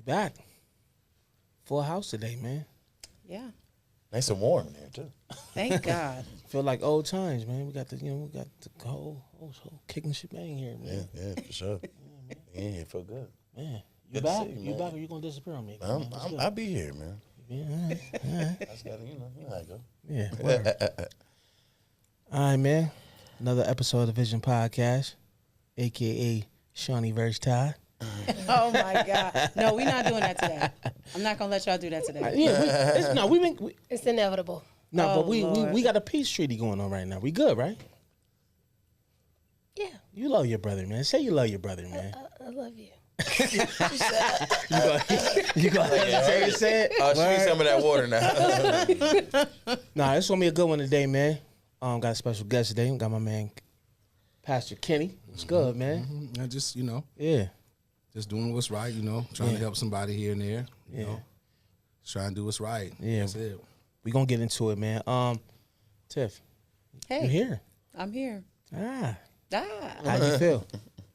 back. Full house today, man. Yeah. Nice and warm in there too. Thank God. Feel like old times, man. We got the whole kicking shit bang here, man. Yeah, for sure. Yeah, it feel good. Man, Good to back? see you, You man. back or you gonna disappear on me? Again, man? I'll be here, man. Yeah, all right. I just gotta, you know how it go. Yeah, word. All right, man. Another episode of the Vision Podcast, a.k.a. Shawnee vs. Todd. Oh, my God. No, we're not doing that today. I'm not going to let y'all do that today. It's inevitable. No, Oh, but we Lord. got a peace treaty going on right now. We good, right? Yeah, You love your brother, man. Say you love your brother, man. I love you. You go ahead and say it. Oh, she needs some of that water now. Nah, it's gonna be a good one today, man. Got a special guest today. Got my man, Pastor Kenny. What's good, man? I just, Yeah, just doing what's right, trying to help somebody here and there, you Yeah. know. Just trying to do what's right. Yeah. That's it. we gonna get into it, man. Tiff, Hey, you here? I'm here. Ah, Ah, how you feel?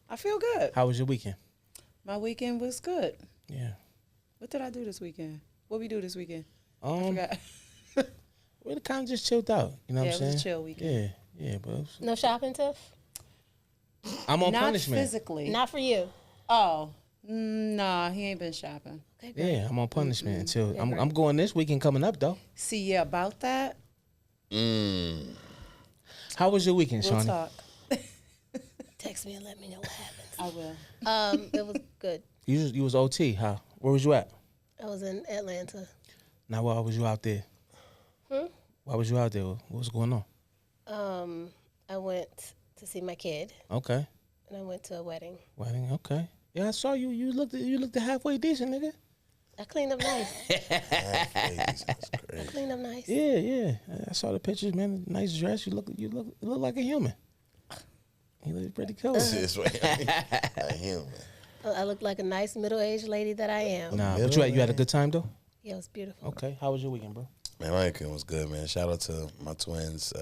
I feel good. How was your weekend? My weekend was good. Yeah. What did I do this weekend? What we do this weekend? I Um, forgot. we kind of just chilled out. You know Yeah, what I'm it saying? was a chill weekend. Yeah, but No shopping, Tiff? I'm on Not punishment. physically. Not for you. Oh, nah, he ain't been shopping. Okay, great. Yeah, I'm on punishment until Yeah, I'm right. going this weekend coming up though. See, yeah, about that, How was your weekend, we'll Shawnee? talk. Text me and let me know what happens. I will. It was good. You was OT. How? Where was you at? I was in Atlanta. Now, why was you out there? Why was you out there? What was going on? I went to see my kid, Okay, and I went to a wedding. wedding. Okay. Yeah, I saw you. You looked halfway decent, nigga. I cleaned up nice. That's I crazy. cleaned up nice. Yeah. I saw the pictures, man. Nice dress. You look like a human. You look pretty cool. This way. I am. I look like a nice middle-aged lady that I am. Nah, but you had a good time though. Yeah, it was beautiful. Okay. How was your weekend, bro? Man, my weekend was good, man. Shout out to my twins,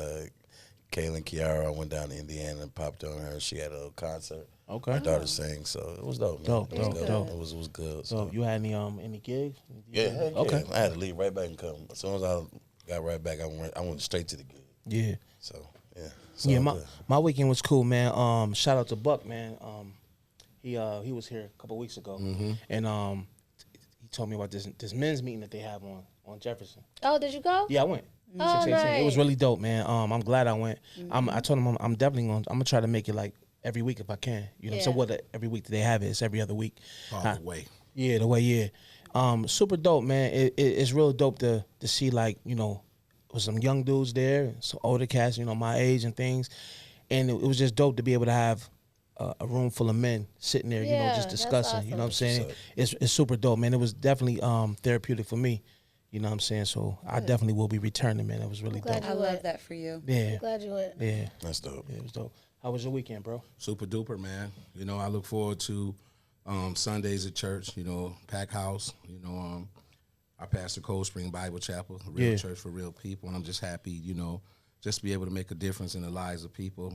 Kayla and Kiara. I went down to Indiana and popped on her. She had a little concert. Okay. My daughter sang, so it was dope, man. Dope, It was dope, good. dope. It was good. So you had any gigs? Yeah. Okay. I had to leave right back and come. As soon as I got right back, I went straight to the gig. Yeah. So yeah. Yeah, So my weekend was cool, man. Shout out to Buck, man. He was here a couple weeks ago, and he told me about this men's meeting that they have on Jefferson. Oh, did you go? Yeah, I went. Oh, 618. It was nice. really dope, man. I'm glad I went. I told him I'm definitely gonna try to make it like every week if I can. You know, Yeah. so what? Every week that they have it, it's every other week. All the way. Yeah, the way, yeah. Super dope, man. It's real dope to see, like, with some young dudes there, some older cats, my age and things. And it was just dope to be able to have a room full of men sitting there, Yeah, just that's discussing. You know what I'm awesome. saying? It's super dope, man. It was definitely therapeutic for me. You know what I'm saying? So I definitely will be returning, man. It was really glad dope. I love that for you. Yeah, Glad you went. yeah, that's dope. yeah. It was dope. How was your weekend, bro? Super duper, man. I look forward to Sundays at church, pack house. I pastor Cold Spring Bible Chapel, a real Yeah. church for real people, and I'm just happy, just to be able to make a difference in the lives of people.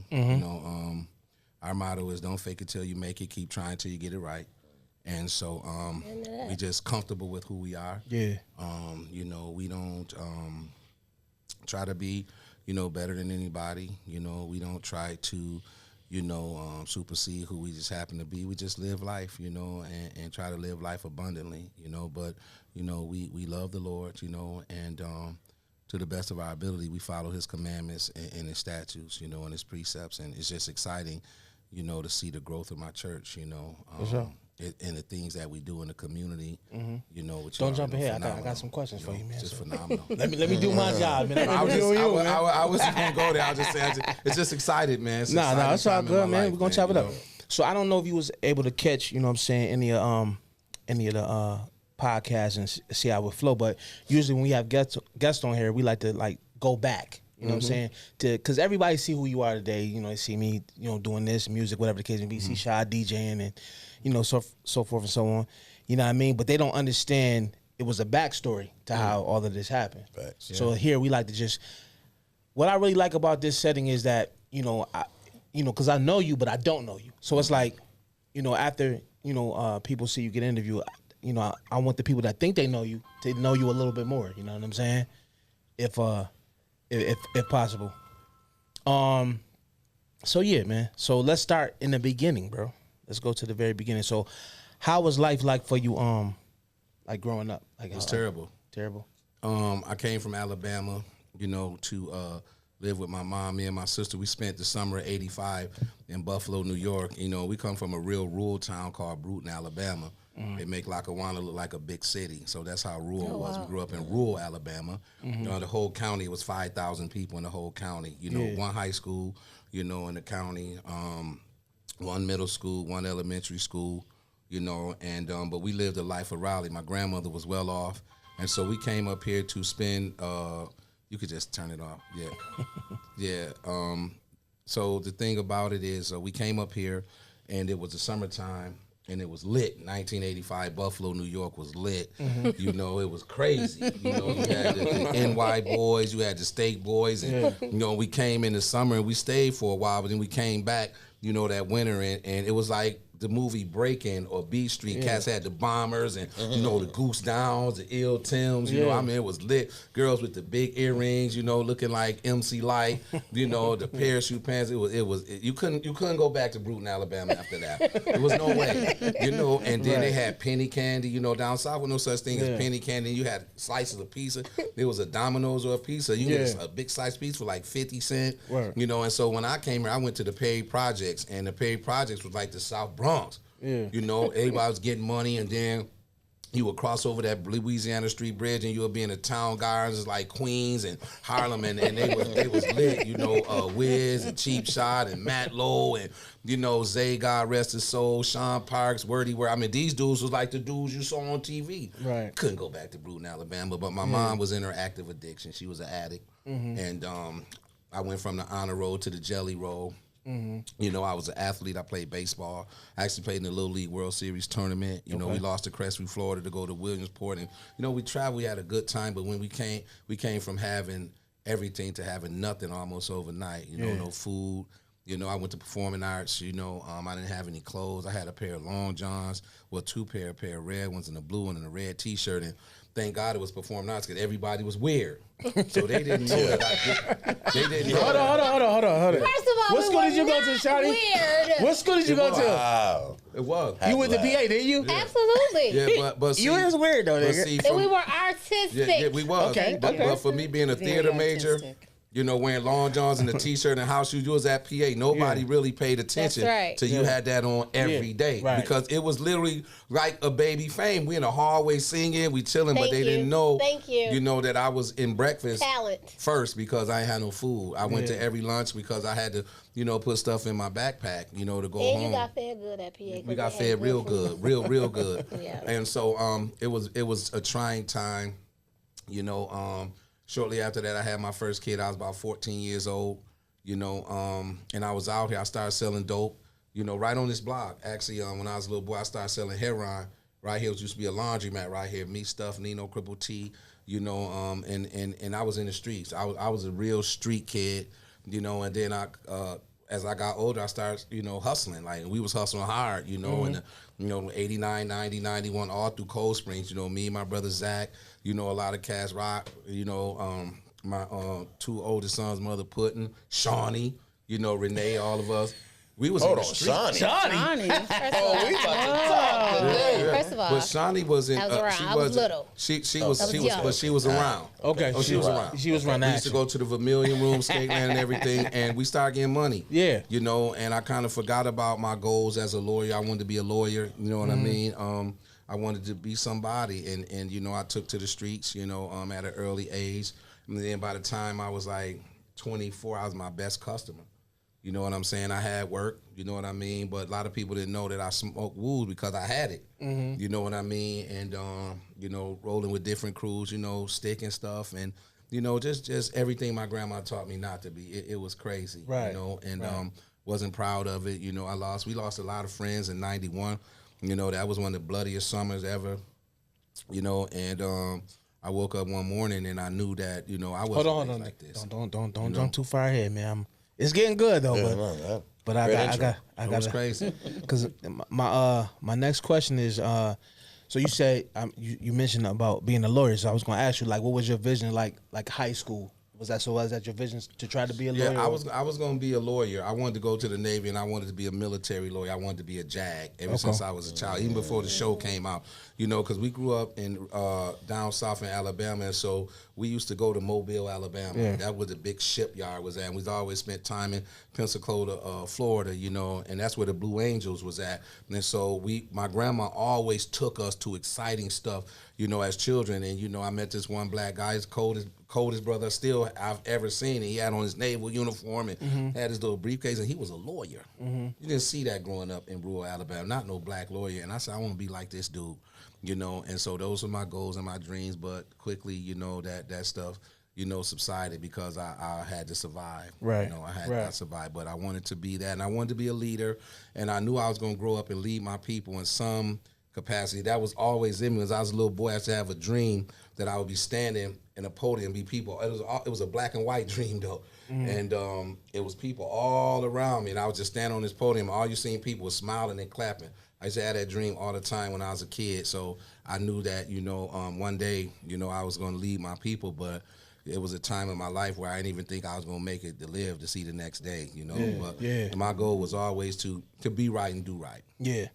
Our motto is don't fake it till you make it, keep trying till you get it right. And so we just comfortable with who we are. Yeah. We don't try to be, better than anybody. We don't try to, supersede who we just happen to be. We just live life, and try to live life abundantly, But, we love the Lord, and to the best of our ability, we follow his commandments and his statutes, and his precepts. And it's just exciting, to see the growth of my church, sure. and the things that we do in the community, which Don't are, jump ahead. I phenomenal, got some questions for you, man. Just So- phenomenal. Let me do my job, man. I was Let me just, do you, man. I wasn't gonna go there. I was just saying, it's just excited, man. It's Nah, exciting it's all time in good, my man. life, We're gonna chop it you up. So I don't know if you was able to catch, what I'm saying, any of the podcasts and see how it flow, but usually when we have guests on here, we like to go back. You know what I'm saying? Because everybody see who you are today. They see me, doing this, music, whatever the case may be. See Shy DJing and, so forth and so on. You know what I mean? But they don't understand it was a backstory to how all of this happened. Facts. So here we like to just, what I really like about this setting is that, because I know you, but I don't know you. So it's like, after, people see you get interviewed, you know, I want the people that think they know you to know you a little bit more. You know what I'm saying? If possible. So yeah, man. So let's start in the beginning, bro. Let's go to the very beginning. So, how was life like for you? Like growing up, like It was terrible. Terrible. I came from Alabama, you know, to live with my mom. Me and my sister, we spent the summer of '85 in Buffalo, New York. You know, we come from a real rural town called Bruton, Alabama. They make Lackawanna look like a big city, so that's how rural it was. We grew up in rural Alabama. You know, the whole county was 5,000 people in the whole county. You know, one high school, you know, in the county, one middle school, one elementary school. You know, and but we lived a life of Raleigh. My grandmother was well off, and so we came up here to spend. You could just turn it off, yeah. So the thing about it is, we came up here, and it was the summertime, and it was lit. 1985, Buffalo, New York was lit. You know, it was crazy. You know, you had the NY boys, you had the state boys, and you know, we came in the summer and we stayed for a while, but then we came back, you know, that winter, and it was like the movie Breakin' or B Street. Cats had the bombers and you know, the Goose Downs, the Ep10s. You know, I mean, it was lit. Girls with the big earrings, you know, looking like MC Light. You know, the parachute pants. You couldn't go back to Bruton, Alabama after that. There was no way. You know, and then they had penny candy. You know, down south with no such thing as penny candy. You had slices of pizza. There was a Domino's or a pizza. You get a big slice pizza for like 50 cents. You know, and so when I came here, I went to the Perry Projects, and the Perry Projects was like the South Bronx. You know, everybody was getting money, and then you would cross over that Louisiana Street Bridge, and you would be in the town gardens like Queens and Harlem, and they was lit. You know, Wiz and Cheap Shot and Matt Lowe and you know Zay, God rest his soul, Sean Parks, Wordy Word. I mean, these dudes was like the dudes you saw on TV. Right. Couldn't go back to Bruton, Alabama, but my mom was in her active addiction. She was an addict, and I went from the honor roll to the jelly roll. You know, I was an athlete. I played baseball. I actually played in the Little League World Series tournament. You know, we lost to Crestview, Florida to go to Williamsport. And, you know, we traveled. We had a good time. But when we came from having everything to having nothing almost overnight. You know, no food. You know, I went to performing arts. You know, I didn't have any clothes. I had a pair of long johns, well, a pair of red ones and a blue one and a red T-shirt. And thank God it was performing arts because everybody was weird. So they didn't know that they didn't know. Hold on. First of all, what school did you go to, Shawty? Weird. What school did you go to? Wow. It was. You went to PA, didn't you? Absolutely. Yeah, but see, you was weird though, nigga. See, And we were artistic. Yeah, we was. Okay. But for me being a theater major, you know, wearing long johns and a T-shirt and house shoes, you was at PA. Nobody really paid attention till you had that on every day. Because it was literally like a baby fame. We in the hallway singing, we chilling, but they didn't know, you know, that I was in breakfast first because I ain't had no food. I went to every lunch because I had to, you know, put stuff in my backpack, you know, to go home. And you got fed good at PA. We got fed real good, real good. And so it was a trying time, you know. Shortly after that, I had my first kid. I was about 14 years old, you know, and I was out here. I started selling dope, you know, right on this block. Actually, when I was a little boy, I started selling heroin. Right here used to be a laundromat right here. Me Stuff, Nino, Cripple T, you know, and I was in the streets. I was a real street kid, you know, and then as I got older, I started, you know, hustling. Like, we was hustling hard, you know, and, you know, 89, 90, 91, all through Cold Springs, you know, me and my brother Zach, you know, a lot of cats rock, you know, my two oldest sons, Mother Puddin', Shawnee, you know, Renee, all of us. We was in the street. Shawnee. We about to talk today. First of all, but Shawnee wasn't. I was around. I was little. She was around. Okay. Oh, she was around. She was around. We used to go to the Vermilion Room, skate land, and everything, and we started getting money. Yeah. You know, and I kind of forgot about my goals as a lawyer. I wanted to be a lawyer. You know what I mean? I wanted to be somebody, and you know, I took to the streets. You know, at an early age, and then by the time I was like 24, I was my best customer. You know what I'm saying? I had work, you know what I mean? But a lot of people didn't know that I smoked wood because I had it. You know what I mean? And, you know, rolling with different crews, you know, stick and stuff. And, you know, just everything my grandma taught me not to be. It was crazy, you know, and wasn't proud of it. You know, we lost a lot of friends in 91. You know, that was one of the bloodiest summers ever, you know, and I woke up one morning and I knew that, you know, I wasn't like this. Don't jump too far ahead, man. It's getting good though, but I got it was crazy. Because my next question is, So you said you mentioned about being a lawyer. So I was going to ask you, like, what was your vision like high school? Was that your vision to try to be a lawyer? Yeah, I was going to be a lawyer. I wanted to go to the Navy, and I wanted to be a military lawyer. I wanted to be a JAG ever since I was a child, even before the show came out. You know, because we grew up in down south in Alabama, and so we used to go to Mobile, Alabama. Yeah. That was the big shipyard was at. And we always spent time in Pensacola, Florida, you know, and that's where the Blue Angels was at. And so my grandma always took us to exciting stuff, you know, as children. And, you know, I met this one black guy, his coldest brother still I've ever seen. And he had on his naval uniform and had his little briefcase, and he was a lawyer. You didn't see that growing up in rural Alabama, not no black lawyer. And I said, I want to be like this dude, you know. And so those were my goals and my dreams. But quickly, you know, that stuff, you know, subsided because I had to survive. Right. You know, I survived. But I wanted to be that, and I wanted to be a leader. And I knew I was going to grow up and lead my people in some capacity. That was always in me. As I was a little boy, I used to have a dream that I would be standing in a podium and be people. It was a black and white dream, though. And it was people all around me, and I was just standing on this podium. All you seen people was smiling and clapping. I used to have that dream all the time when I was a kid. So I knew that, you know, one day, you know, I was going to lead my people, but it was a time in my life where I didn't even think I was going to make it to live to see the next day, you know. But my goal was always to be right and do right. Yeah.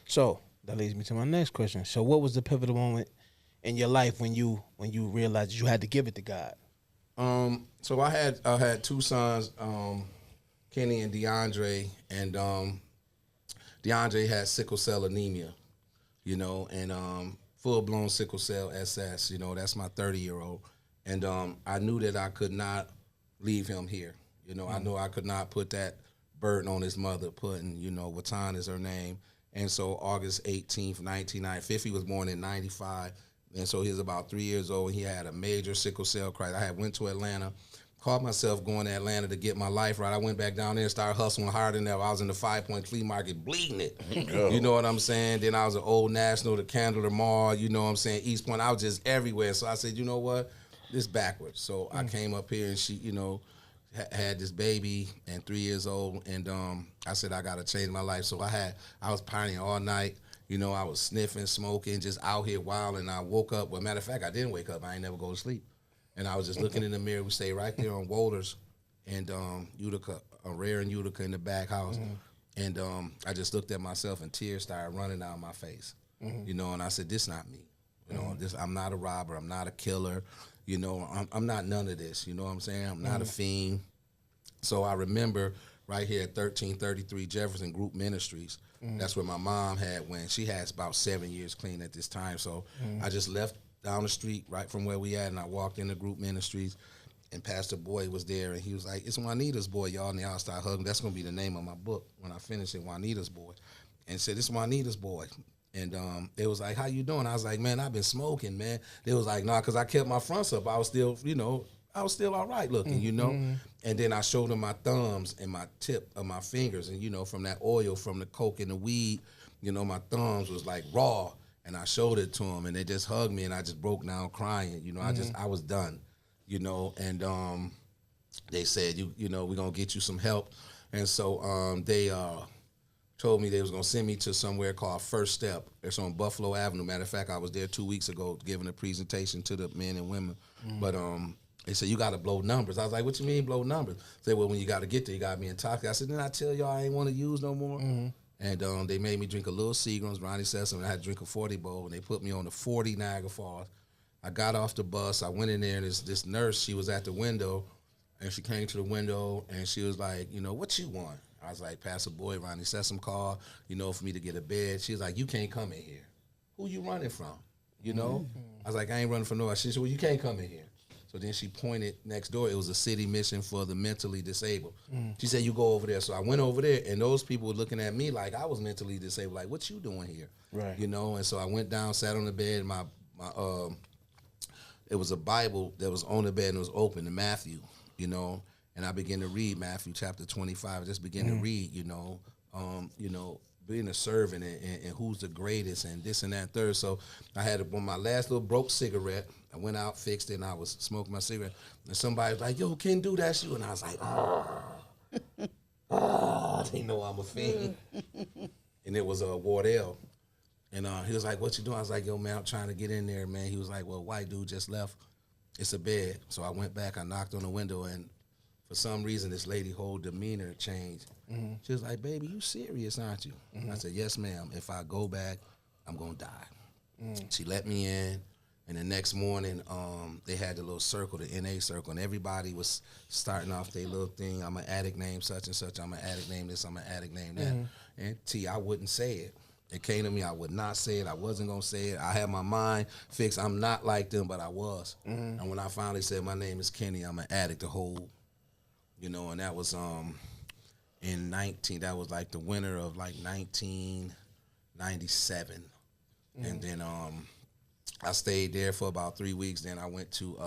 So that leads me to my next question. So what was the pivotal moment in your life when you realized you had to give it to God? So I had two sons, Kenny and DeAndre, and DeAndre had sickle cell anemia, you know, and full-blown sickle cell SS, you know, that's my 30-year-old. And I knew that I could not leave him here. You know, I knew I could not put that burden on his mother, putting, you know, Watan is her name. And so August 18th, 1995, he was born in 95. And so he was about 3 years old, and he had a major sickle cell crisis. I went to Atlanta, caught myself going to Atlanta to get my life right. I went back down there and started hustling harder than ever. I was in the 5 Point Flea Market bleeding it. You know what I'm saying? Then I was at Old National, the Candler Mall, you know what I'm saying, East Point. I was just everywhere. So I said, you know what? This backwards. So I came up here, and she, you know, had this baby and 3 years old, and I said I gotta change my life. So I was partying all night. You know, I was sniffing, smoking, just out here wild. And I woke up. Well, matter of fact, I didn't wake up. I ain't never go to sleep. And I was just looking in the mirror. We stayed right there on Wolders and Utica, Rare and Utica in the back house. And I just looked at myself, and tears started running down my face. You know, and I said, this not me. You know, I'm not a robber. I'm not a killer. You know, I'm not none of this. You know what I'm saying? I'm not a fiend. So I remember right here at 1333 Jefferson Group Ministries. That's where my mom went. She had about 7 years clean at this time. So I just left down the street right from where we at, and I walked into Group Ministries, and Pastor Boyd was there, and he was like, it's Juanita's Boy, y'all. And y'all start hugging. That's going to be the name of my book when I finish it, Juanita's Boy. And said, it's Juanita's Boy. And it was like, how you doing? I was like, man, I've been smoking, man. They was like, nah, because I kept my fronts up. I was still, you know, all right looking, you know. And then I showed them my thumbs and my tip of my fingers. And, you know, from that oil, from the coke and the weed, you know, my thumbs was like raw. And I showed it to them, and they just hugged me, and I just broke down crying. You know, I was done, you know. And they said, you know, we're going to get you some help. And so they told me they was going to send me to somewhere called First Step. It's on Buffalo Avenue. Matter of fact, I was there 2 weeks ago giving a presentation to the men and women. But they said, you got to blow numbers. I was like, what you mean blow numbers? They said, well, when you got to get there, you got to be intoxicated. I said, didn't I tell y'all I ain't want to use no more? And they made me drink a little Seagram's. Ronnie said something. I had to drink a 40 bowl, and they put me on the 40 Niagara Falls. I got off the bus. I went in there, and this nurse, she was at the window, and she came to the window, and she was like, you know, what you want? I was like, Pastor Boyd, Ronnie Sessom called, you know, for me to get a bed. She was like, you can't come in here. Who you running from? You know? I was like, I ain't running from nobody. She said, well, you can't come in here. So then she pointed next door. It was a city mission for the mentally disabled. She said, you go over there. So I went over there, and those people were looking at me like I was mentally disabled. Like, what you doing here? Right. You know, and so I went down, sat on the bed. It was a Bible that was on the bed and it was open to Matthew, you know, and I began to read Matthew chapter 25. I just began to read, you know, being a servant and who's the greatest and this and that and third. So I had on my last little broke cigarette. I went out, fixed it, and I was smoking my cigarette. And somebody was like, yo, Ken, do that shit. And I was like, they know I'm a fiend. And it was Wardell. And he was like, what you doing? I was like, yo, man, I'm trying to get in there, man. He was like, well, white dude just left. It's a bed. So I went back, I knocked on the window, and for some reason, this lady whole demeanor changed. She was like, baby, you serious, aren't you? I said, yes, ma'am. If I go back, I'm going to die. She let me in. And the next morning, they had the little circle, the NA circle, and everybody was starting off their little thing. I'm an addict name such and such. I'm an addict name this. I'm an addict name that. And I wouldn't say it. It came to me. I would not say it. I wasn't going to say it. I had my mind fixed. I'm not like them, but I was. And when I finally said, my name is Kenny, I'm an addict, the whole, and that was in that was like the winter of like 1997. And then I stayed there for about 3 weeks. Then I went to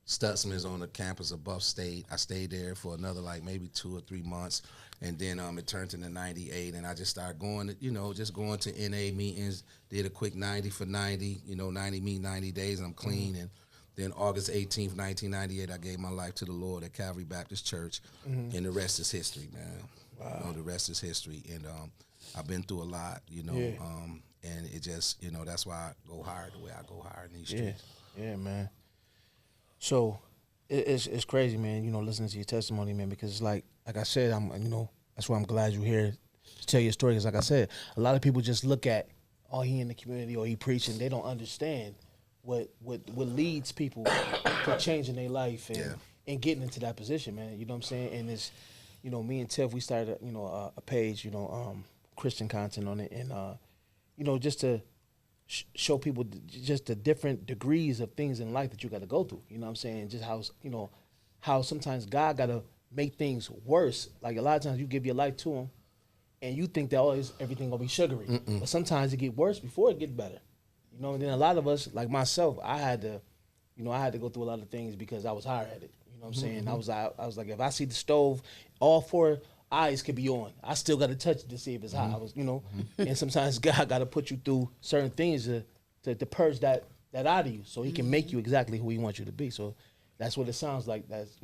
Stutzman's on the campus of Buff State. I stayed there for another like maybe 2 or 3 months. And then it turned into 98, and I just started going to, just going to NA meetings, did a quick 90 for 90, 90 me, 90 days, and I'm clean. And then August 18th, 1998, I gave my life to the Lord at Calvary Baptist Church, and the rest is history, man. Wow. The rest is history. And I've been through a lot, and it just, that's why I go hard the way I go hard in these streets. Yeah, man. So it's crazy, man, listening to your testimony, man, because it's like I said, that's why I'm glad you're here to tell your story. Because like I said, a lot of people just look at, he in the community or he preaching. They don't understand what leads people to changing their life and getting into that position, man. You know what I'm saying? And it's, me and Tiff, we started, a page, Christian content on it, and just to show people just the different degrees of things in life that you got to go through. You know what I'm saying? Just how sometimes God got to make things worse. Like a lot of times you give your life to him and you think that everything gonna be sugary. But sometimes it get worse before it get better. And then a lot of us, like myself, I had to go through a lot of things because I was hard-headed. You know what I'm saying? I was like, if I see the stove, all 4 eyes could be on. I still got to touch it to see if it's hot. I was, and sometimes God got to put you through certain things to purge that out of you, so He can make you exactly who He wants you to be. So that's what it sounds like. That's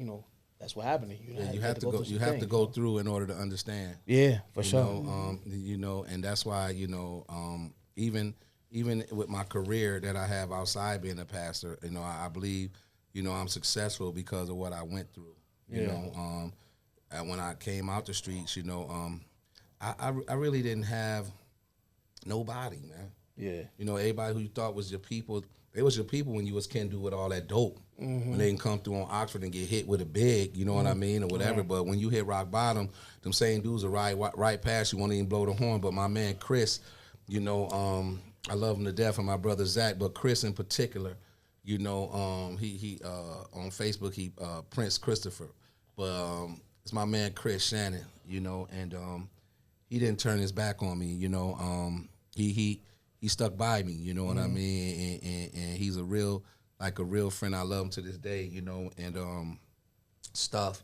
that's what happened to you. You have to go. You have to go through in order to understand. Yeah, for sure. And that's why even with my career that I have outside being a pastor, I believe, I'm successful because of what I went through. And when I came out the streets, I really didn't have nobody, man. Yeah. Everybody who you thought was your people, they was your people when you was can do with all that dope. When they can come through on Oxford and get hit with a big, you know what I mean, or whatever. But when you hit rock bottom, them same dudes will ride right past you, won't even blow the horn. But my man Chris, I love him to death, and my brother Zach, but Chris in particular, he on Facebook, he Prince Christopher. But it's my man Chris Shannon, and he didn't turn his back on me, he stuck by me, you know what I mean, and he's a real friend. I love him to this day, and stuff,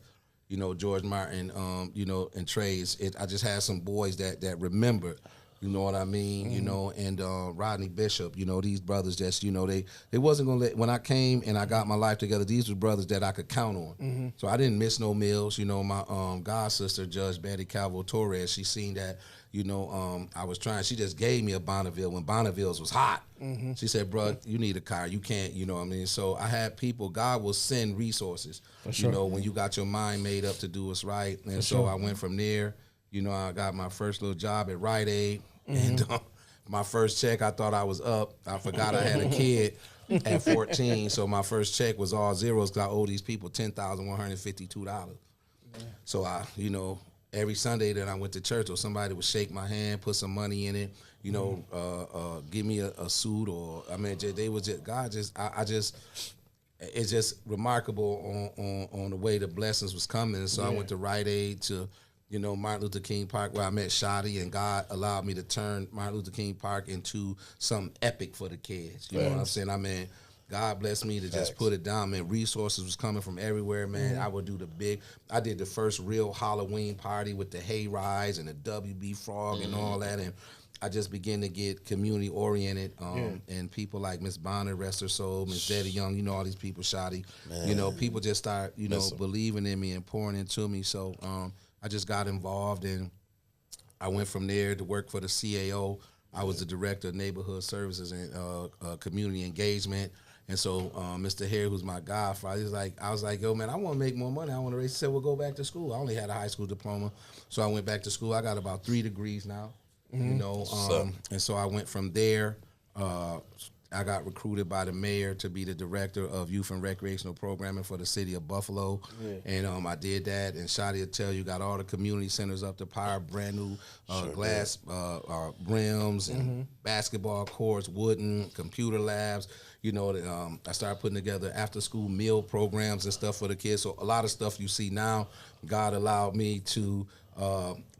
George Martin, and Trey's. I just had some boys that remembered. You know what I mean? And Rodney Bishop, these brothers just, they wasn't going to let, when I came and I got my life together, these were brothers that I could count on. So I didn't miss no meals. My god sister, Judge Betty Calvo Torres, she seen that, I was trying, she just gave me a Bonneville when Bonneville's was hot. She said, bro, you need a car. You can't, you know what I mean? So I had people, God will send resources, when you got your mind made up to do what's right. And so I went from there. I got my first little job at Rite Aid. And my first check, I thought I was up. I forgot I had a kid at 14. So my first check was all zeros because I owe these people $10,152. So I, every Sunday that I went to church, or somebody would shake my hand, put some money in it, give me a suit, or they was just God. It's just remarkable on the way the blessings was coming. And so I went to Rite Aid to Martin Luther King Park, where I met Shotty, and God allowed me to turn Martin Luther King Park into something epic for the kids. You know what I'm saying? God blessed me to just put it down, man. Resources was coming from everywhere, man. I would do I did the first real Halloween party with the hay rides and the WB Frog and all that, and I just began to get community oriented, and people like Miss Bonner, rest her soul, Miss Betty Young, all these people, Shotty, people just start, believing in me and pouring into me. So, I just got involved, and I went from there to work for the CAO. I was the director of neighborhood services and community engagement. And so Mr. Harry, who's my godfather, I was like, yo, man, I want to make more money. I want to raise. He said, well, go back to school. I only had a high school diploma. So I went back to school. I got about 3 degrees now, you know. And so I went from there. I got recruited by the mayor to be the director of youth and recreational programming for the city of Buffalo. Yeah. And I did that. And Shadi will tell you, got all the community centers up to par, brand new glass rims and basketball courts, wooden, computer labs. You know, I started putting together after-school meal programs and stuff for the kids. So a lot of stuff you see now, God allowed me to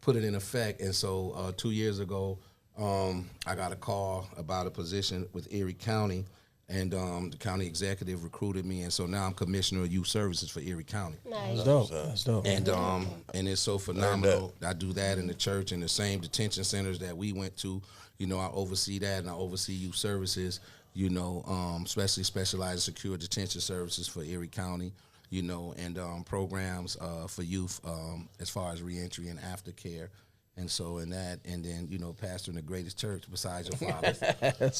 put it in effect. And so 2 years ago, I got a call about a position with Erie County, and the county executive recruited me, and so now I'm commissioner of youth services for Erie County. Nice. That's dope. That's dope. And it's so phenomenal. I do that in the church, in the same detention centers that we went to. You know, I oversee that, and I oversee youth services. You know, especially specialized secure detention services for Erie County. You know, and programs for youth as far as reentry and aftercare. And so in that, and then, you know, pastoring the greatest church besides your father's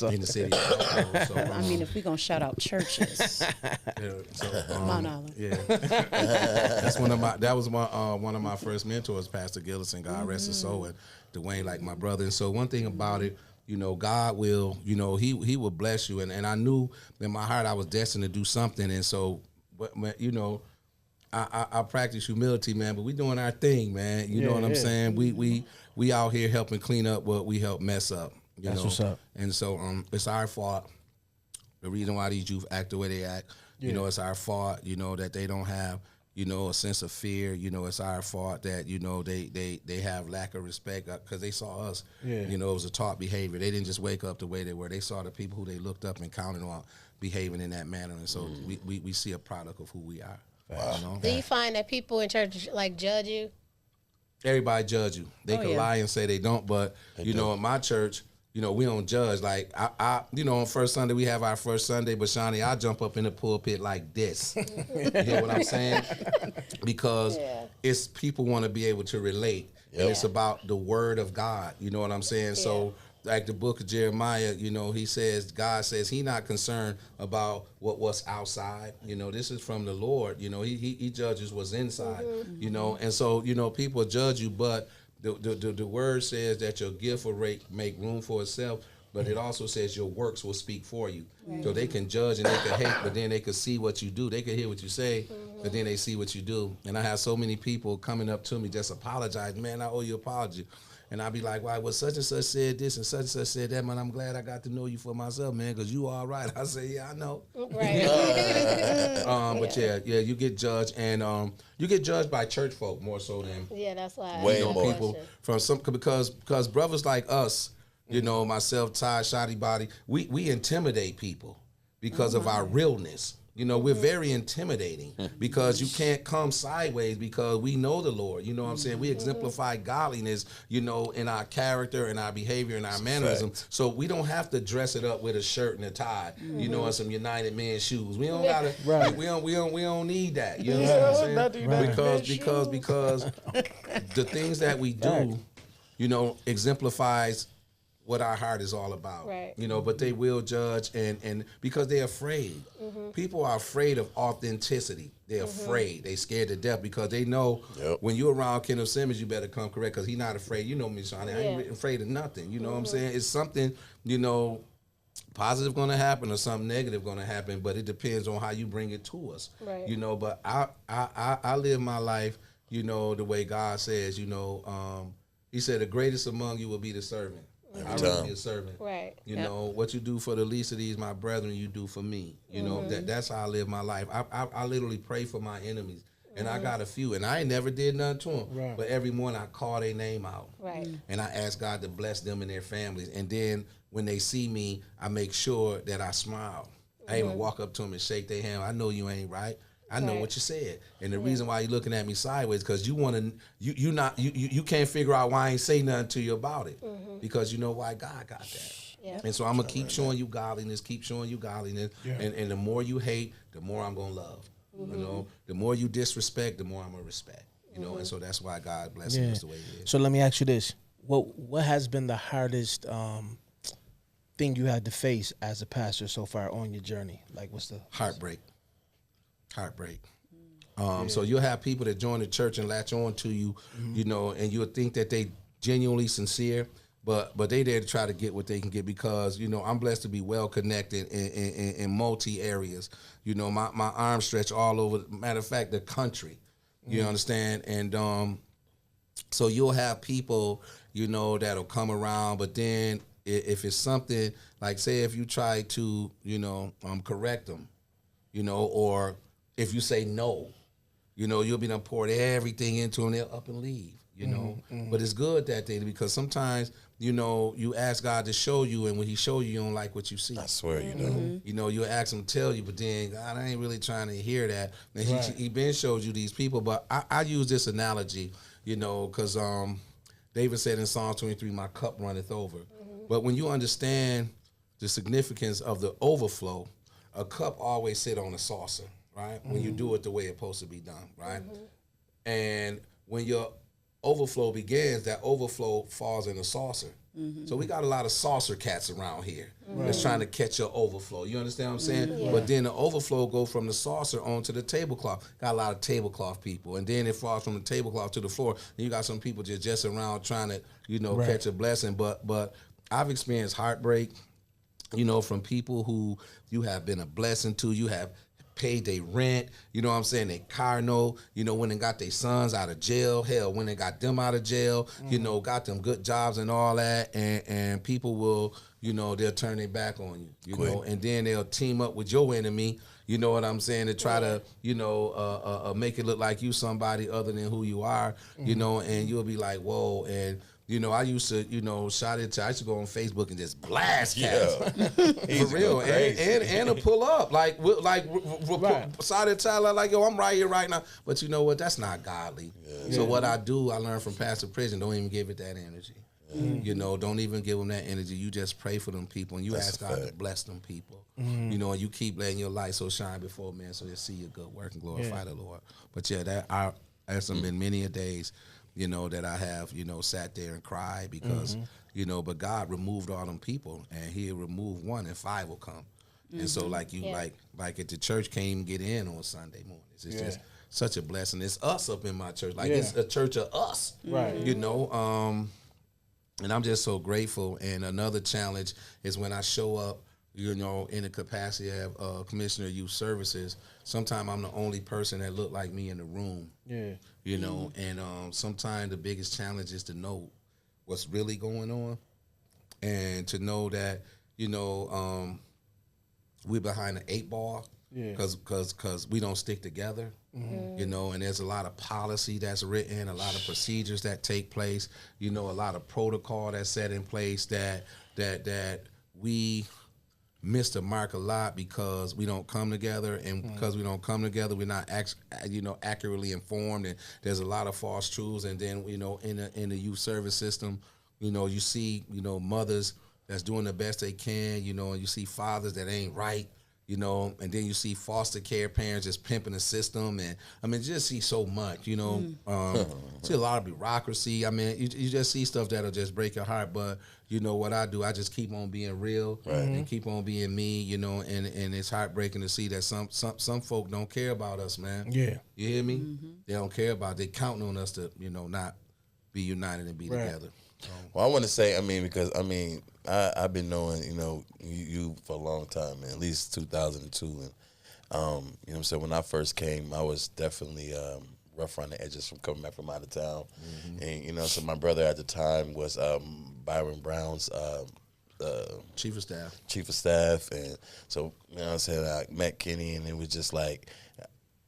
in the city of Buffalo. So, I mean, if we're going to shout out churches. Mount Olive. Yeah. That was one of my first mentors, Pastor Gillison, God rest his soul, and Dwayne, like my brother. And so one thing about it, you know, God will, you know, he will bless you. And I knew in my heart I was destined to do something. And so, you know, I practice humility, man, but we doing our thing, man. You know what I'm saying? We out here helping clean up what we help mess up. That's what's up. And so it's our fault. The reason why these youth act the way they act, you know, it's our fault, you know, that they don't have, you know, a sense of fear. You know, it's our fault that, you know, they have lack of respect because they saw us. Yeah. You know, it was a taught behavior. They didn't just wake up the way they were. They saw the people who they looked up and counted on behaving in that manner. And so we see a product of who we are. Wow. You know? Do you find that people in church like judge you? Everybody judge you. They can lie and say they don't, but you know, in my church, you know, we don't judge. Like I you know, on first Sunday we have our first Sunday, but Shawnee, I jump up in the pulpit like this. You know what I'm saying? Because it's people want to be able to relate. And it's about the word of God. You know what I'm saying? So like the book of Jeremiah, you know, he says, God says he not concerned about what's outside. You know, this is from the Lord. You know, he judges what's inside, you know. And so, you know, people judge you, but the word says that your gift will make room for itself, but it also says your works will speak for you. So they can judge and they can hate, but then they can see what you do. They can hear what you say, but then they see what you do. And I have so many people coming up to me just apologize. Man, I owe you an apology. And I'll be like, why, well, such and such said this and such said that, man. I'm glad I got to know you for myself, man, because you all right. I say, yeah, I know. Right. But you get judged, and you get judged by church folk more so than that's why way I more people from some because brothers like us, you know, myself, Ty, Shoddy Body, we intimidate people because of our realness. You know, we're very intimidating because you can't come sideways because we know the Lord. You know what I'm saying? We exemplify godliness, you know, in our character and our behavior and our mannerism. So we don't have to dress it up with a shirt and a tie, you know, and some United Men shoes. We don't gotta. We don't need that. You know what I'm saying? Because the things that we do, you know, exemplifies what our heart is all about. Right. You know, but they will judge and because they're afraid. People are afraid of authenticity. They're afraid. They scared to death because they know when you're around Kenneth Simmons, you better come correct because he's not afraid. You know me, Shawnee. I ain't afraid of nothing. You know what I'm saying? It's something, you know, positive going to happen or something negative going to happen, but it depends on how you bring it to us. Right. You know, but I live my life, you know, the way God says, you know, he said the greatest among you will be the servant. I'd rather be a servant. Right. You know, what you do for the least of these, my brethren, you do for me. You know, that's how I live my life. I literally pray for my enemies. And I got a few. And I ain't never did nothing to them. Right. But every morning I call their name out. Right. And I ask God to bless them and their families. And then when they see me, I make sure that I smile. I even walk up to them and shake their hand. I know you ain't right. I know what you said, and the reason why you're looking at me sideways because you want to, you can't figure out why I ain't say nothing to you about it because you know why God got that. Yeah. And so I'm gonna keep showing you godliness, and the more you hate, the more I'm gonna love. You know, the more you disrespect, the more I'm gonna respect. You know, and so that's why God blesses us the way He is. So let me ask you this: what has been the hardest thing you had to face as a pastor so far on your journey? Like, what's the Heartbreak. So you'll have people that join the church and latch on to you, you know, and you'll think that they genuinely sincere, but they there to try to get what they can get because, you know, I'm blessed to be well connected in multi areas. You know, my arms stretch all over, matter of fact, the country. You understand? And so you'll have people, you know, that'll come around, but then if it's something, like say if you try to, you know, correct them, you know, or if you say no, you know, you'll be done poured everything into them, they'll up and leave, you know. But it's good that day because sometimes, you know, you ask God to show you, and when he show you, you don't like what you see. I swear you don't. You know, you ask him to tell you, but then God, I ain't really trying to hear that. And he been showed you these people, but I use this analogy, you know, because David said in Psalm 23, my cup runneth over. But when you understand the significance of the overflow, a cup always sit on a saucer, right? When you do it the way it's supposed to be done, right? And when your overflow begins, that overflow falls in a saucer. So we got a lot of saucer cats around here that's trying to catch your overflow. You understand what I'm saying? Yeah. But then the overflow go from the saucer onto the tablecloth. Got a lot of tablecloth people. And then it falls from the tablecloth to the floor. And you got some people just around trying to, you know, catch a blessing. But I've experienced heartbreak, you know, from people who you have been a blessing to. You have paid their rent, you know what I'm saying, their car note, you know, when they got their sons out of jail, hell, when they got them out of jail, you know, got them good jobs and all that, and people will, you know, they'll turn their back on you, you know, and then they'll team up with your enemy, you know what I'm saying, to try to, you know, make it look like you somebody other than who you are, you know, and you'll be like, whoa, and you know, I used to, you know, I used to go on Facebook and just blast cats. For real. And to pull up. Like side of Tyler, like, yo, I'm right here right now. But you know what? That's not godly. Yeah. So what I do, I learned from Pastor Prison, don't even give it that energy. You know, don't even give them that energy. You just pray for them people and you ask God to bless them people. You know, and you keep letting your light so shine before men so they'll see your good work and glorify the Lord. But yeah, there's been many a days, you know, that I have, you know, sat there and cried because, you know, but God removed all them people and he'll remove one and 5 will come. And so like you, like at the church can't even get in on Sunday mornings. It's just such a blessing. It's us up in my church. Like it's a church of us, you know, and I'm just so grateful. And another challenge is when I show up, you know, in the capacity of Commissioner of Youth Services, sometimes I'm the only person that look like me in the room. Yeah. You know, and sometimes the biggest challenge is to know what's really going on and to know that, you know, we're behind the 8 ball because we don't stick together, you know, and there's a lot of policy that's written, a lot of procedures that take place, you know, a lot of protocol that's set in place that we miss the mark a lot because we don't come together, and because we don't come together, we're not accurately informed, and there's a lot of false truths. And then, you know, in the youth service system, you know, you see, you know, mothers that's doing the best they can, you know, and you see fathers that ain't right, you know, and then you see foster care parents just pimping the system, and I mean, just see so much, you know, see a lot of bureaucracy. I mean, you just see stuff that'll just break your heart. But you know what I do? I just keep on being real and keep on being me, you know, and it's heartbreaking to see that some folk don't care about us, man. Yeah, you hear me? They don't care about it. They counting on us to, you know, not be united and be together. Well, I want to say, I mean, because, I mean, I've been knowing, you know, you for a long time, man, at least 2002. And, you know what I'm saying, when I first came, I was definitely rough around the edges from coming back from out of town. And, you know, so my brother at the time was Byron Brown's Chief of Staff. Chief of Staff. And so, you know what I'm saying, I met Kenny, and it was just like,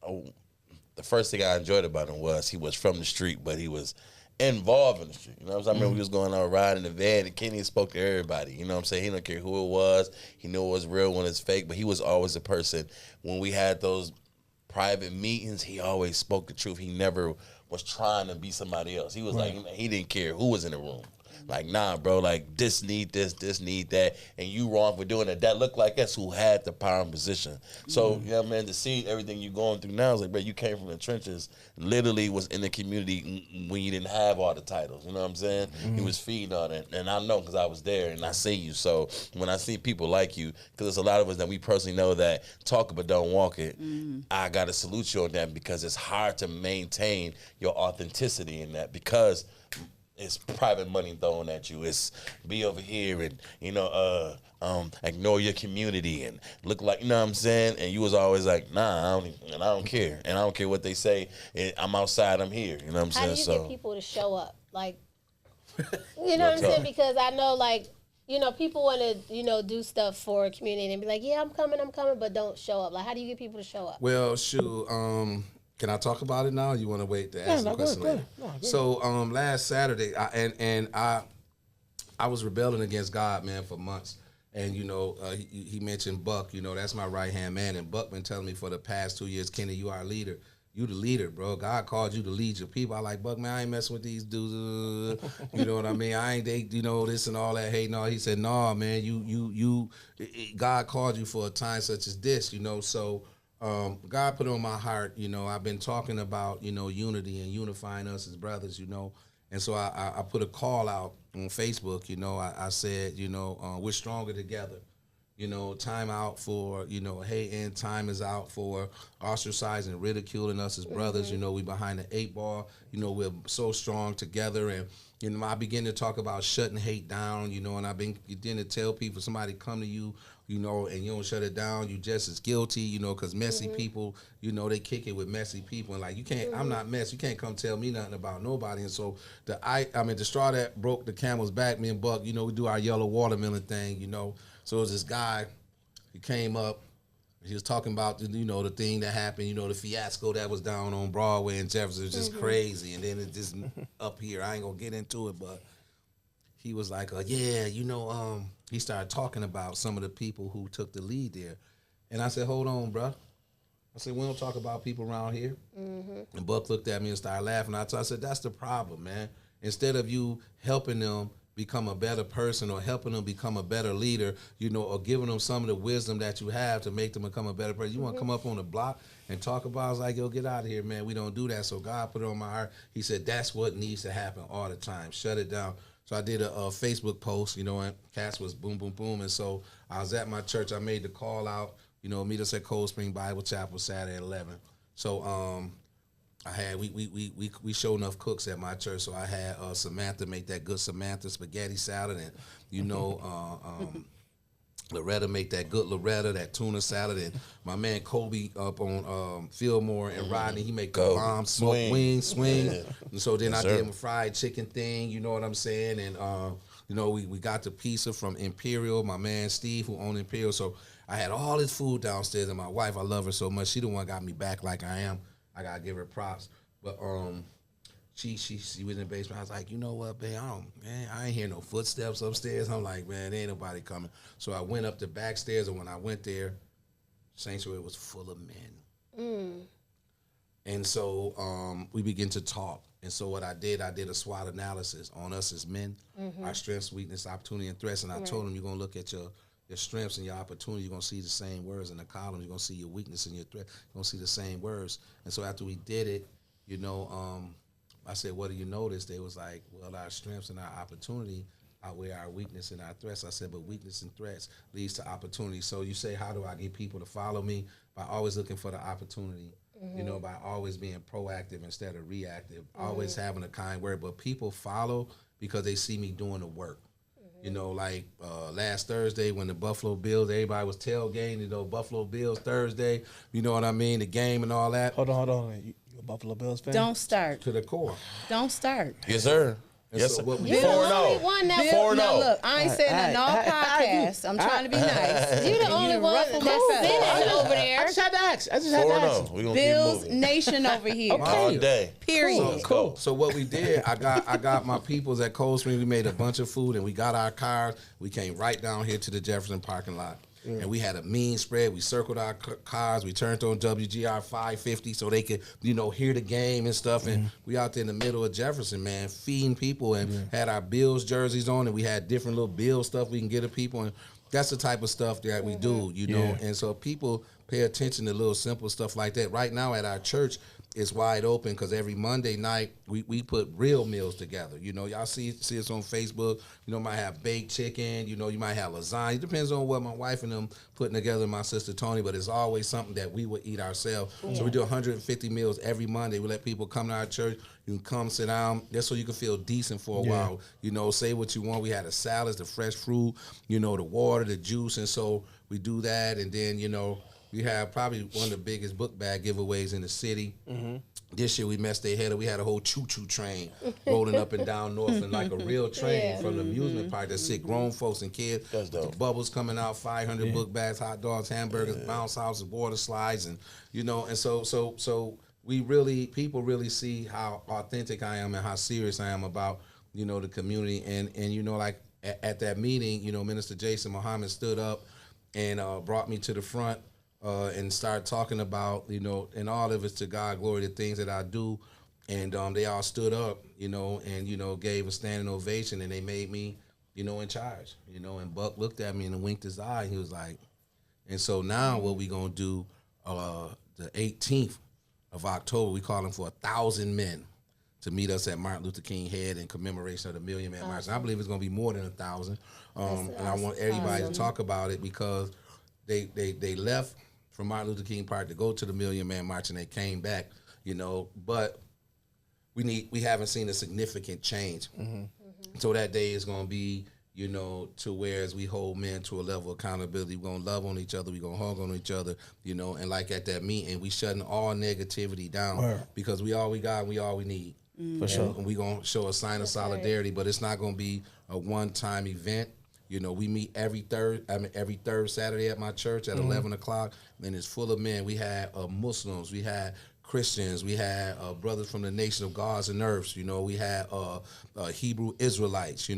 the first thing I enjoyed about him was he was from the street, but he was involved in the street. You know what I'm saying? I remember we was going out riding in the van, and Kenny spoke to everybody. You know what I'm saying? He don't care who it was. He knew it was real when it's fake, but he was always a person. When we had those private meetings, he always spoke the truth. He never was trying to be somebody else. He was like, he didn't care who was in the room. Like, nah, bro, like, this need this, this need that, and you wrong for doing that. That looked like us who had the power and position. So, you know what I mean, to see everything you going through now is like, bro, you came from the trenches, literally was in the community when you didn't have all the titles. You know what I'm saying? You was feeding on it, and I know because I was there and I see you. So when I see people like you, because there's a lot of us that we personally know that talk but don't walk it, I got to salute you on that because it's hard to maintain your authenticity in that because it's private money thrown at you. It's be over here and, ignore your community and look like, you know what I'm saying? And you was always like, nah, I don't care. And I don't care what they say. I'm outside, I'm here. You know what I'm saying? How do you get people to show up? Like, you know what I'm saying? Because I know, like, people want to, do stuff for a community and be like, yeah, I'm coming, but don't show up. Like, how do you get people to show up? Well, shoot, can I talk about it now? Or you want to wait to ask the question later? So last Saturday, I was rebelling against God, man, for months. And, he mentioned Buck, that's my right-hand man. And Buck been telling me for the past 2 years, Kenny, you our leader. You the leader, bro. God called you to lead your people. I like, Buck, man, I ain't messing with these dudes. You know what I mean? I ain't, this and all that. Hey, no. He said, no, man, God called you for a time such as this, So God put on my heart, I've been talking about, unity and unifying us as brothers, And so I put a call out on Facebook, I said, we're stronger together. Time out for, hate, and time is out for ostracizing, ridiculing us as brothers. We behind the 8 ball. We're so strong together. And, I begin to talk about shutting hate down, and I've been beginning to tell people, somebody come to you, and you don't shut it down, you just as guilty, because messy people, they kick it with messy people. And like, you can't, I'm not messy. You can't come tell me nothing about nobody. And so the straw that broke the camel's back, me and Buck, we do our yellow watermelon thing, So it was this guy, he came up, he was talking about, the thing that happened, the fiasco that was down on Broadway and Jefferson. It was just crazy. And then it just up here, I ain't gonna get into it, but he was like, he started talking about some of the people who took the lead there. And I said, hold on, bro. I said, we don't talk about people around here. And Buck looked at me and started laughing. I said, that's the problem, man. Instead of you helping them become a better person or helping them become a better leader, or giving them some of the wisdom that you have to make them become a better person. You want to come up on the block and talk about it? I was like, yo, get out of here, man. We don't do that. So God put it on my heart. He said, that's what needs to happen all the time. Shut it down. So I did a Facebook post, and cats was boom, boom, boom. And so I was at my church. I made the call out, meet us at Cold Spring Bible Chapel Saturday at 11. So I had we show enough cooks at my church, so I had Samantha make that good Samantha spaghetti salad, and Loretta make that good Loretta, that tuna salad, and my man Kobe up on Fillmore and Rodney, he make the bomb smoked wings swing. Yeah. And so then I did him a fried chicken thing, you know what I'm saying? And we got the pizza from Imperial, my man Steve who owned Imperial. So I had all this food downstairs, and my wife, I love her so much. She the one got me back like I am. I gotta give her props. But she was in the basement. I was like, you know what, babe? I ain't hear no footsteps upstairs. I'm like, man, there ain't nobody coming. So I went up the back stairs, and when I went there, sanctuary was full of men. And so we began to talk. And so what I did a SWOT analysis on us as men, our strengths, weakness, opportunity, and threats. And I told them, you're gonna look at your strengths and your opportunity, you're going to see the same words in the columns. You're going to see your weakness and your threat. You're going to see the same words. And so after we did it, I said, what do you notice? They was like, well, our strengths and our opportunity outweigh our weakness and our threats. I said, but weakness and threats leads to opportunity. So you say, how do I get people to follow me? By always looking for the opportunity, by always being proactive instead of reactive, always having a kind word. But people follow because they see me doing the work. Like last Thursday when the Buffalo Bills, everybody was tailgating, Buffalo Bills Thursday, you know what I mean, the game and all that. Hold on. You a Buffalo Bills fan? Don't start. To the core. Don't start. Yes, sir. And Yes, so sir. what we 4-0. 4-0. Now look, I ain't saying that in all podcasts. I'm trying to be nice. You the only one that's finished over there. I just had to ask. 4-0. We gonna Bills keep moving. Nation over here. All day. Period. Cool. So what we did, I got my peoples at Cold Spring. We made a bunch of food and we got our cars. We came right down here to the Jefferson parking lot. and we had a mean spread. We circled our cars. We turned on WGR 550 so they could, hear the game and stuff. And we out there in the middle of Jefferson, man, feeding people, and had our Bills jerseys on, and we had different little Bill stuff we can get to people. And that's the type of stuff that we do, And so people pay attention to little simple stuff like that. Right now at our church, it's wide open because every Monday night we put real meals together. Y'all see us on Facebook. Might have baked chicken. You might have lasagna. It depends on what my wife and them putting together, my sister Tony. But it's always something that we would eat ourselves. So we do 150 meals every Monday. We let people come to our church. You can come sit down just so you can feel decent for a while. Say what you want. We had the salads, the fresh fruit, the water, the juice, and so we do that. And then we have probably one of the biggest book bag giveaways in the city. This year we messed their head up. We had a whole choo-choo train rolling up and down Northland like a real train from the amusement park that sit grown folks and kids. That's dope. Bubbles coming out, 500 book bags, hot dogs, hamburgers, bounce houses, water slides, and and so we really, people really see how authentic I am and how serious I am about the community. And like at that meeting, Minister Jason Muhammad stood up and brought me to the front. And start talking about, and all of it's to God glory, the things that I do. And they all stood up, and, gave a standing ovation, and they made me, in charge, and Buck looked at me and winked his eye, and he was like, and so now what we going to do, the 18th of October, we calling for 1,000 men to meet us at Martin Luther King Head in commemoration of the Million Man March. And I believe it's going to be more than 1,000. And I want everybody to talk about it because they left from Martin Luther King Park to go to the Million Man March, and they came back, but we haven't seen a significant change. So that day is going to be, to where as we hold men to a level of accountability, we're going to love on each other, we're going to hug on each other, and like at that meeting, we shutting all negativity down because we all we got and we all we need. For sure. And we're going to show a sign of solidarity, but it's not going to be a one-time event. We meet every third Saturday at my church at 11 o'clock, and it's full of men. We had Muslims, we had Christians, we had brothers from the nation of gods and earths. We had Hebrew Israelites.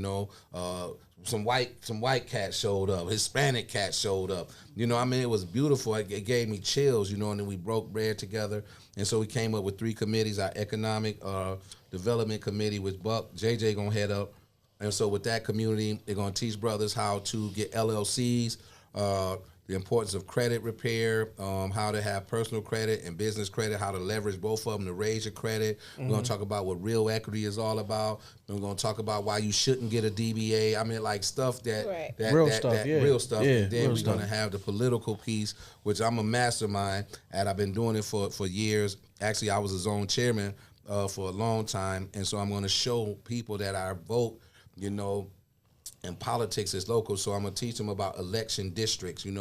Some white cats showed up, Hispanic cats showed up. It was beautiful. It gave me chills. And then we broke bread together, and so we came up with 3 committees: our economic development committee, which Buck JJ gonna head up. And so with that community, they're going to teach brothers how to get LLCs, the importance of credit repair, how to have personal credit and business credit, how to leverage both of them to raise your credit. We're going to talk about what real equity is all about. We're going to talk about why you shouldn't get a DBA. Like stuff that real stuff. And then we're going to have the political piece, which I'm a mastermind at. I've been doing it for years. Actually, I was a zone chairman for a long time. And so I'm going to show people that our vote, and politics is local, so I'm going to teach them about election districts, and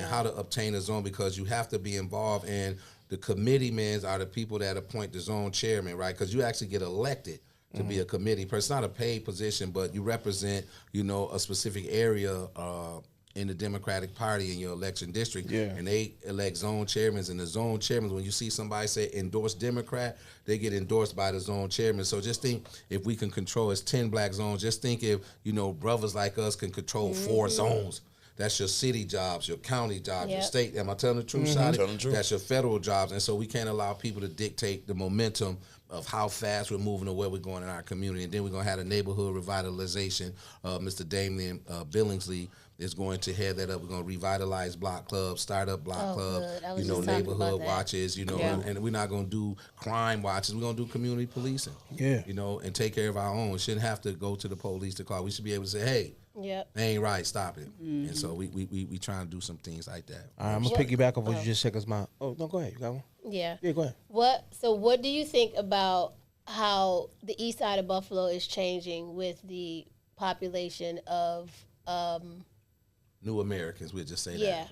how to obtain a zone, because you have to be involved. And the committee men are the people that appoint the zone chairman, right? Because you actually get elected to be a committee person. It's not a paid position, but you represent, a specific area in the Democratic Party in your election district. And they elect zone chairmen, and the zone chairmen, when you see somebody say endorse Democrat, they get endorsed by the zone chairman. So just think, if we can control, it's 10 black zones, just think if, brothers like us can control 4 zones. That's your city jobs, your county jobs, your state. Am I telling the truth, Shadi? That's your federal jobs. And so we can't allow people to dictate the momentum of how fast we're moving or where we're going in our community. And then we're going to have a neighborhood revitalization. Mr. Damian Billingsley is going to head that up. We're going to revitalize block clubs, start up block clubs, neighborhood watches, and we're not going to do crime watches. We're going to do community policing, and take care of our own. We shouldn't have to go to the police to call. We should be able to say, hey, they ain't right, stop it. And so we trying to do some things like that. All right, I'm going to piggyback off what you just said, because no, go ahead. You got one? Yeah, go ahead. What do you think about how the east side of Buffalo is changing with the population of new Americans? We'll just say that.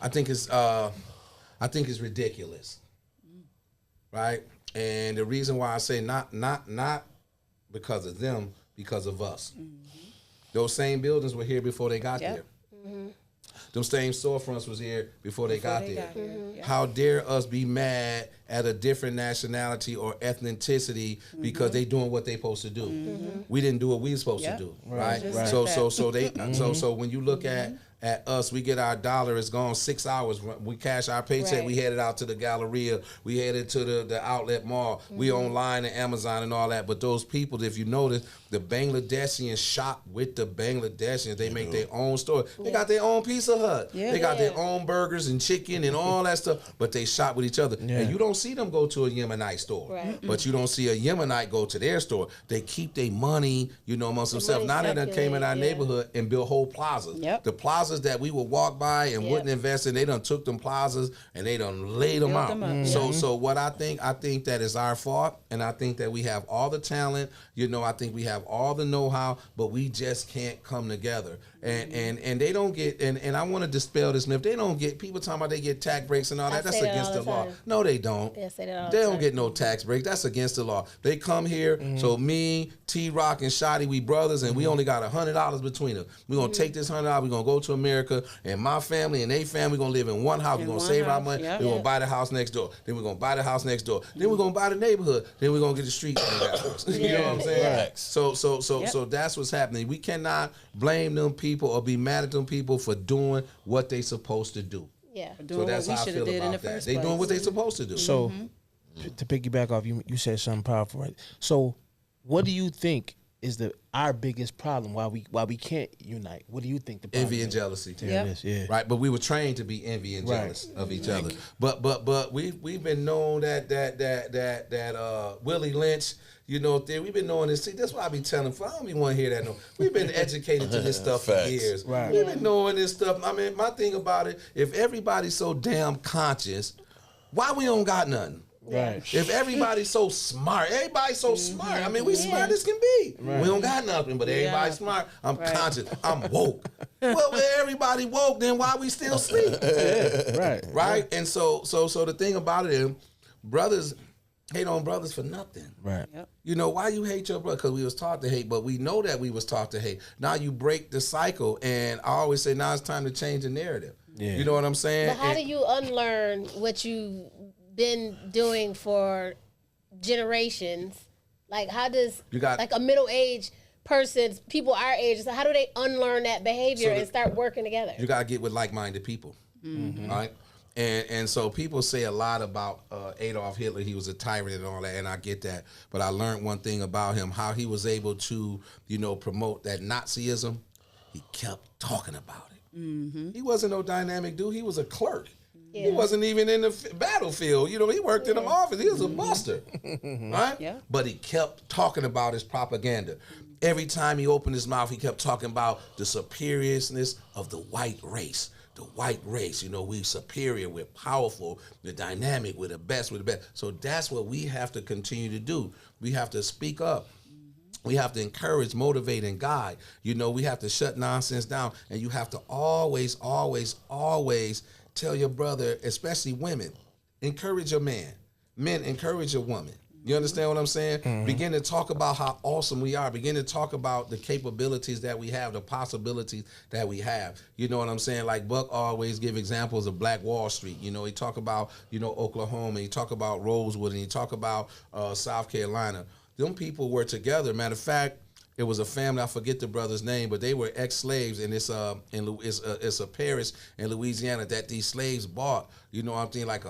I think it's ridiculous, right? And the reason why I say not because of them, because of us. Those same buildings were here before they got there. Them same storefronts was here before they got there. How dare us be mad at a different nationality or ethnicity because they doing what they supposed to do. We didn't do what we supposed to do, right? Just like So that. so they so when you look at us, we get our dollar, it's gone 6 hours. We cash our paycheck, Right. we headed out to the Galleria, we headed to the outlet mall, we online and Amazon and all that. But those people, if you notice, the Bangladeshians shop with the Bangladeshians. They make their own store. They got their own Pizza Hut. Yeah. They got their own burgers and chicken and all that stuff, but they shop with each other. And you don't see them go to a Yemenite store. Right. But you don't see a Yemenite go to their store. They keep their money, amongst themselves. Now they done came in our neighborhood and built whole plazas. Yep. The plazas that we would walk by and wouldn't invest in, they done took them plazas and they done laid them Built out. them up, So what I think that is our fault, and I think that we have all the talent, I think we have all the know-how, but we just can't come together. And they don't get, and I want to dispel this myth, they don't get, people talking about they get tax breaks and all that, that's say that against all the the law. time. No, they don't. Yeah, I say that all They the don't time. get no tax breaks. That's against the law. They come here, so me, T-Rock, and Shotty, we brothers, and we only got $100 between us. We're going to take this $100, we're going to go to America, and my family and they family going to live in one house. We're going to one save our house, money. yep. We're going to buy the house next door. Then we're going to buy the house next door. Then we're going to buy the neighborhood. Then we're going to get the street. You know what I'm saying? Right. So that's what's happening. We cannot blame them people or be mad at them people for doing what they supposed to do. Yeah. So that's how I feel about that. They doing what they supposed to do. So, to piggyback off, you said something powerful, right? So, what do you think is our biggest problem? Why we can't unite? What do you think the problem Envy and is? jealousy. Yep. Yes, yeah. Right, but we were trained to be envy and jealous of each other. But we've been known that Willie Lynch, we've been knowing this. See, that's why I be telling. I don't even want to hear that. No, we've been educated to this stuff for Facts. years. Right. We've been knowing this stuff. I mean, my thing about it, if everybody's so damn conscious, why we don't got nothing? Right. If everybody's so smart, everybody's so smart. I mean, we smart as can be. We don't got nothing, but everybody's smart. I'm conscious. I'm woke. Well, when everybody woke, then why we still sleep? Right. Right? And so the thing about it is, brothers hate on brothers for nothing. Right. Yep. Why you hate your brother? Because we was taught to hate, but we know that we was taught to hate. Now you break the cycle, and I always say now it's time to change the narrative. Yeah. You know what I'm saying? But how do you unlearn what you've been doing for generations? Like, how does like a middle-aged person, people our age, so how do they unlearn that behavior and start working together? You got to get with like-minded people, right? And so people say a lot about Adolf Hitler. He was a tyrant and all that, and I get that. But I learned one thing about him, how he was able to, promote that Nazism. He kept talking about it. He wasn't no dynamic dude. He was a clerk. He wasn't even in the battlefield. He worked in an office. He was a buster, right? Yeah. But he kept talking about his propaganda. Every time he opened his mouth, he kept talking about the superiorness of the white race. The white race, we superior, we're powerful, we're dynamic, we're the best. So that's what we have to continue to do. We have to speak up. We have to encourage, motivate, and guide. We have to shut nonsense down. And you have to always, always, always tell your brother, especially women, encourage your man. Men, encourage your woman. You understand what I'm saying? Begin to talk about how awesome we are. Begin to talk about the capabilities that we have, the possibilities that we have. You know what I'm saying? Like Buck always give examples of Black Wall Street. He talk about, Oklahoma. He talk about Rosewood, and he talk about South Carolina. Them people were together. Matter of fact, it was a family, I forget the brother's name, but they were ex-slaves, and it's a parish in Louisiana that these slaves bought. I'm thinking like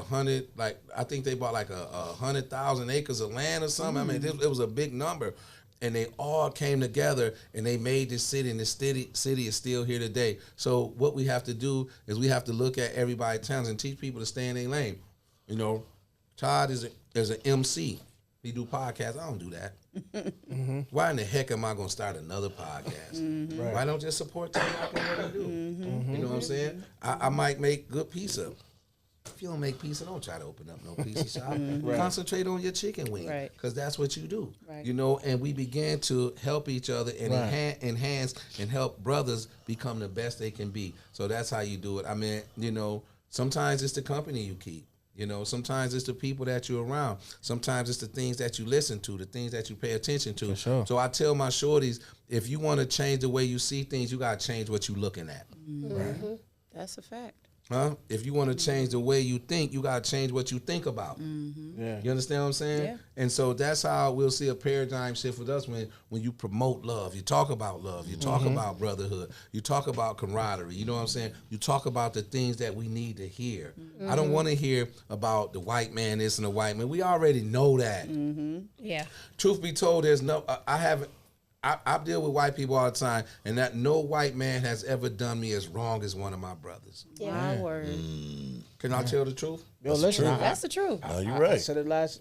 I think they bought like 100,000 acres of land or something. I mean, it was a big number. And they all came together and they made this city, and this city is still here today. So what we have to do is we have to look at everybody's talents and teach people to stay in their lane. Todd is an MC. He do podcasts. I don't do that. Why in the heck am I going to start another podcast? Right. Why don't just support Todd in what he do? You know what I'm saying? I might make good pizza. If you don't make pizza, don't try to open up no pizza shop. Concentrate on your chicken wing, because that's what you do. Right. And we began to help each other and enhance and help brothers become the best they can be. So that's how you do it. I mean, sometimes it's the company you keep. Sometimes it's the people that you're around. Sometimes it's the things that you listen to, the things that you pay attention to. For sure. So I tell my shorties, if you want to change the way you see things, you got to change what you're looking at. Right. That's a fact. Huh? If you want to change the way you think, you got to change what you think about. Yeah. You understand what I'm saying? Yeah. And so that's how we'll see a paradigm shift with us when you promote love. You talk about love. You talk about brotherhood. You talk about camaraderie. You know what I'm saying? You talk about the things that we need to hear. I don't want to hear about the white man this and the white man. We already know that. Yeah. Truth be told, there's no. I deal with white people all the time, and that no white man has ever done me as wrong as one of my brothers. Yeah. My word. Can I tell the truth? Yo, listen, That's the truth. No, you're I right. said it last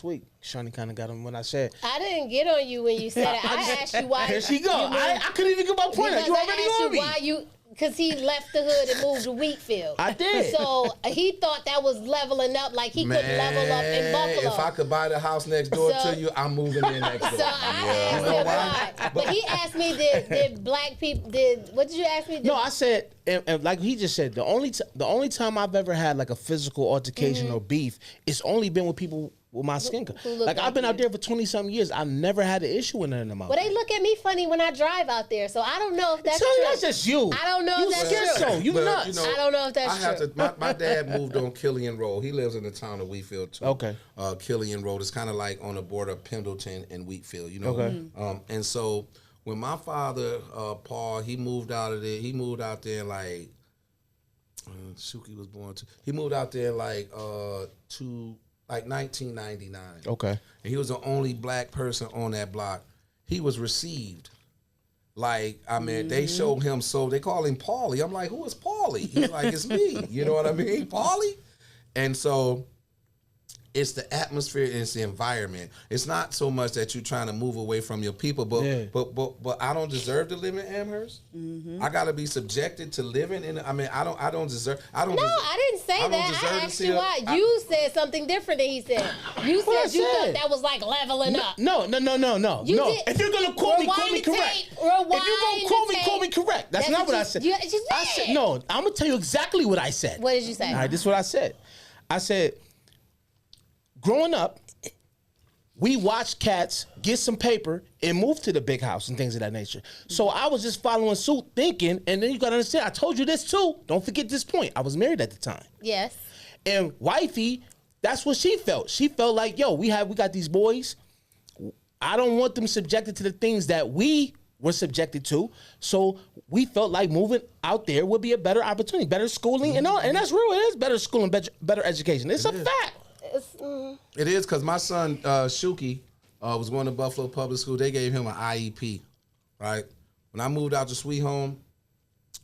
week. Shawnee kind of got him when I said. I didn't get on you when you said it. I asked you why. Here she go. I couldn't even get my point out. Because You I already asked on you me. why you. Because he left the hood and moved to Wheatfield. I did. So he thought that was leveling up, like he could level up in Buffalo. If I could buy the house next door So- to you, I'm moving in next door. So I asked him why. But he asked me, did black people, what did you ask me? No, I said, and like he just said, the only time I've ever had like a physical altercation or beef, it's only been with people with my skin color. who look Like like I've been out you. there for 20-something years. I've never had an issue with none of them out Well, there. they look at me funny when I drive out there, so I don't know if that's So true. that's just you. I don't know if You that's schizo. true. You But, nuts. I don't know if that's I have true. to. My dad moved on Killian Road. He lives in the town of Wheatfield too. Okay. Killian Road is kind of like on the border of Pendleton and Wheatfield. You know. Okay. And so when my father Paul, he moved out of there. He moved out there like Shuki was born to. He moved out there like 1999. Okay. And he was the only black person on that block. He was received. Like, I mean, they showed him, so they call him Paulie. I'm like, who is Paulie? He's like, it's me. You know what I mean? Paulie? And so it's the atmosphere and it's the environment. It's not so much that you're trying to move away from your people, but Yeah. but I don't deserve to live in Amherst. I gotta be subjected to living in. I mean, I don't deserve. No, I didn't say don't that. deserve I to asked see you a- why. You said something different than he said. You What I said you thought said? that was like leveling up. No. You no. did- If you're gonna quote me, Rewind quote me the correct. tape. If you're Rewind gonna quote the me, quote me tape. correct. That's That's not what what I you- said. you just I said. said no. I'm gonna tell you exactly what I said. What did you say? All right, this is what I said. I said, growing up, we watched cats get some paper and move to the big house and things of that nature. So I was just following suit, thinking, and then you gotta understand, I told you this too. Don't forget this point. I was married at the time. Yes. And wifey, that's what she felt. She felt like, yo, we got these boys. I don't want them subjected to the things that we were subjected to. So we felt like moving out there would be a better opportunity, better schooling, and all. And that's real. It is better schooling, better education. It's a fact. It is because my son Shuki was going to Buffalo Public School. They gave him an IEP, right? When I moved out to Sweet Home,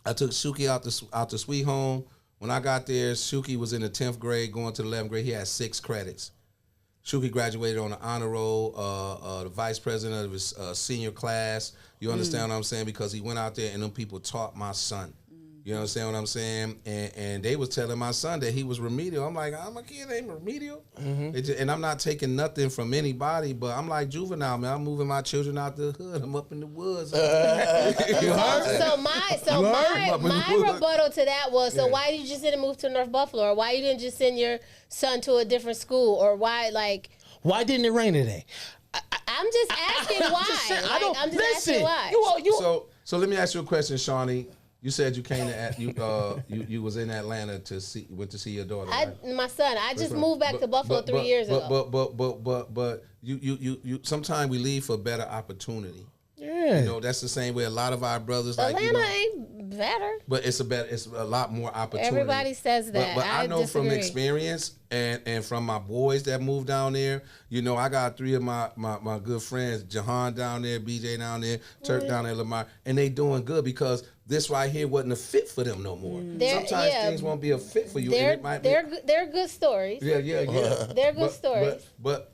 I took Shuki out to Sweet Home. When I got there, Shuki was in the 10th grade, going to the 11th grade. He had 6 credits. Shuki graduated on the honor roll, the vice president of his senior class. You understand what I'm saying? Because he went out there and them people taught my son. You understand what I'm saying? And they was telling my son that he was remedial. I'm like, my kid ain't remedial. And I'm not taking nothing from anybody, but I'm like juvenile, man. I'm moving my children out the hood. I'm up in the woods. So my rebuttal to that was, so why you just didn't move to North Buffalo, or why you didn't just send your son to a different school, or why Why didn't it rain today? I'm just asking why. just saying, I'm just asking why. So let me ask you a question, Shawnee. You said you came to you was in Atlanta went to see your daughter. Right? My son. I just moved back to Buffalo 3 years ago. But you sometimes we leave for better opportunity. Yeah. You know, that's the same way a lot of our brothers Atlanta ain't better. But it's a lot more opportunity. Everybody says that. But I know disagree. from experience and from my boys that moved down there, you know, I got 3 of my good friends, Jahan down there, BJ down there, Turk down there, Lamar, and they doing good because this right here wasn't a fit for them no more. Sometimes things won't be a fit for you. They're good stories. Yeah. They're good stories. But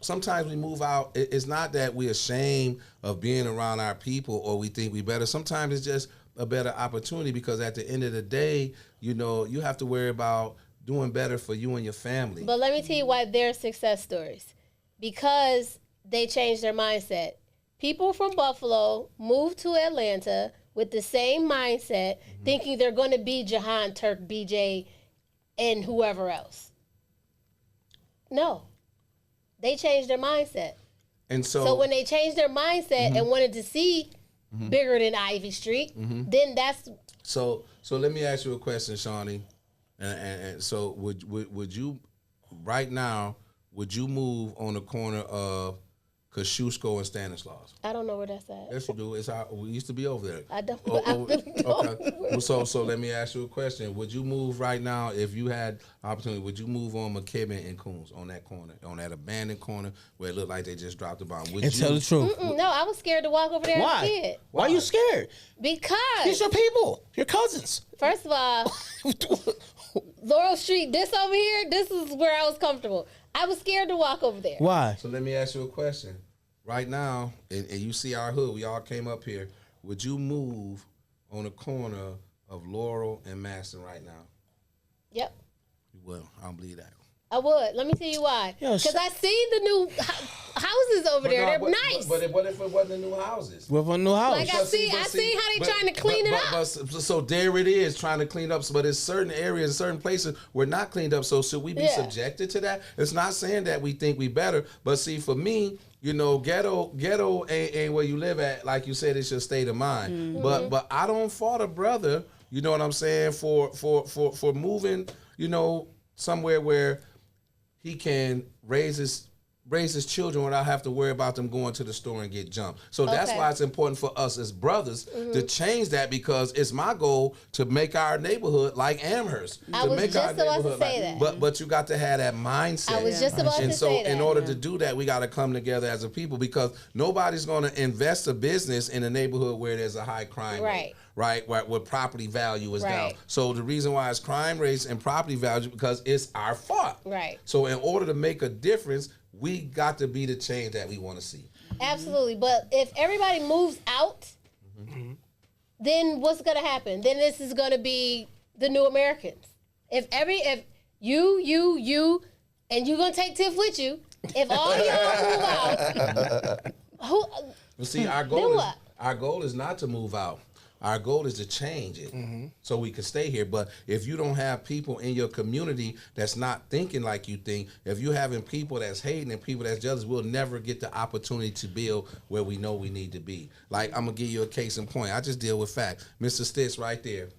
sometimes we move out. It's not that we're ashamed of being around our people or we think we better. Sometimes it's just a better opportunity because at the end of the day, you know, you have to worry about doing better for you and your family. But let me tell you why they're success stories. Because they changed their mindset. People from Buffalo moved to Atlanta with the same mindset, thinking they're going to be Jahan, Turk, BJ, and whoever else. No. They changed their mindset. And So when they changed their mindset and wanted to see bigger than Ivy Street, then that's So let me ask you a question, Shawnee. And so would you right now, would you move on the corner of Kosciuszko and Stanislaus? I don't know where that's at. Yes, you do. We used to be over there. I don't. I really don't. Okay. So let me ask you a question. Would you move right now if you had opportunity? Would you move on McKibben and Coons on that corner, on that abandoned corner where it looked like they just dropped the bomb? Would And you tell the truth. No, I was scared to walk over there as a kid. Why are you scared? Because These are people. Your cousins. first of all, Laurel Street, this over here, this is where I was comfortable. I was scared to walk over there. Why? So let me ask you a question. Right now, and you see our hood, we all came up here. Would you move on the corner of Laurel and Maston right now? Yep, You will. I don't believe that. I would. Let me tell you why. Yo, Because I see the new houses over there. They're nice. But what if it wasn't the new houses? With a new house. Like I see how they trying to clean it up. So there it is, trying to clean up. But there's certain areas, certain places were not cleaned up. So should we be subjected to that? It's not saying that we think we better. But see, for me, you know, ghetto ain't where you live at. Like you said, it's your state of mind. Mm-hmm. But I don't fault a brother. You know what I'm saying? For moving, you know, somewhere where he can raise his children without having to worry about them going to the store and get jumped. So that's why it's important for us as brothers to change that, because it's my goal to make our neighborhood like Amherst. I was just about to say that. But you got to have that mindset. I was just about to say that. And so in order to do that, we got to come together as a people, because nobody's going to invest a business in a neighborhood where there's a high crime rate. Right, where property value is down. So the reason why it's crime rates and property value, because it's our fault. Right. So in order to make a difference, we got to be the change that we want to see. Absolutely. But if everybody moves out, then what's going to happen? Then this is going to be the new Americans. If you, and you're going to take Tiff with you, if all y'all move out, Well, see, our goal is not to move out. Our goal is to change it so we can stay here. But if you don't have people in your community that's not thinking like you think, if you're having people that's hating and people that's jealous, we'll never get the opportunity to build where we know we need to be. Like, I'm going to give you a case in point. I just deal with facts. Mr. Stitz right there.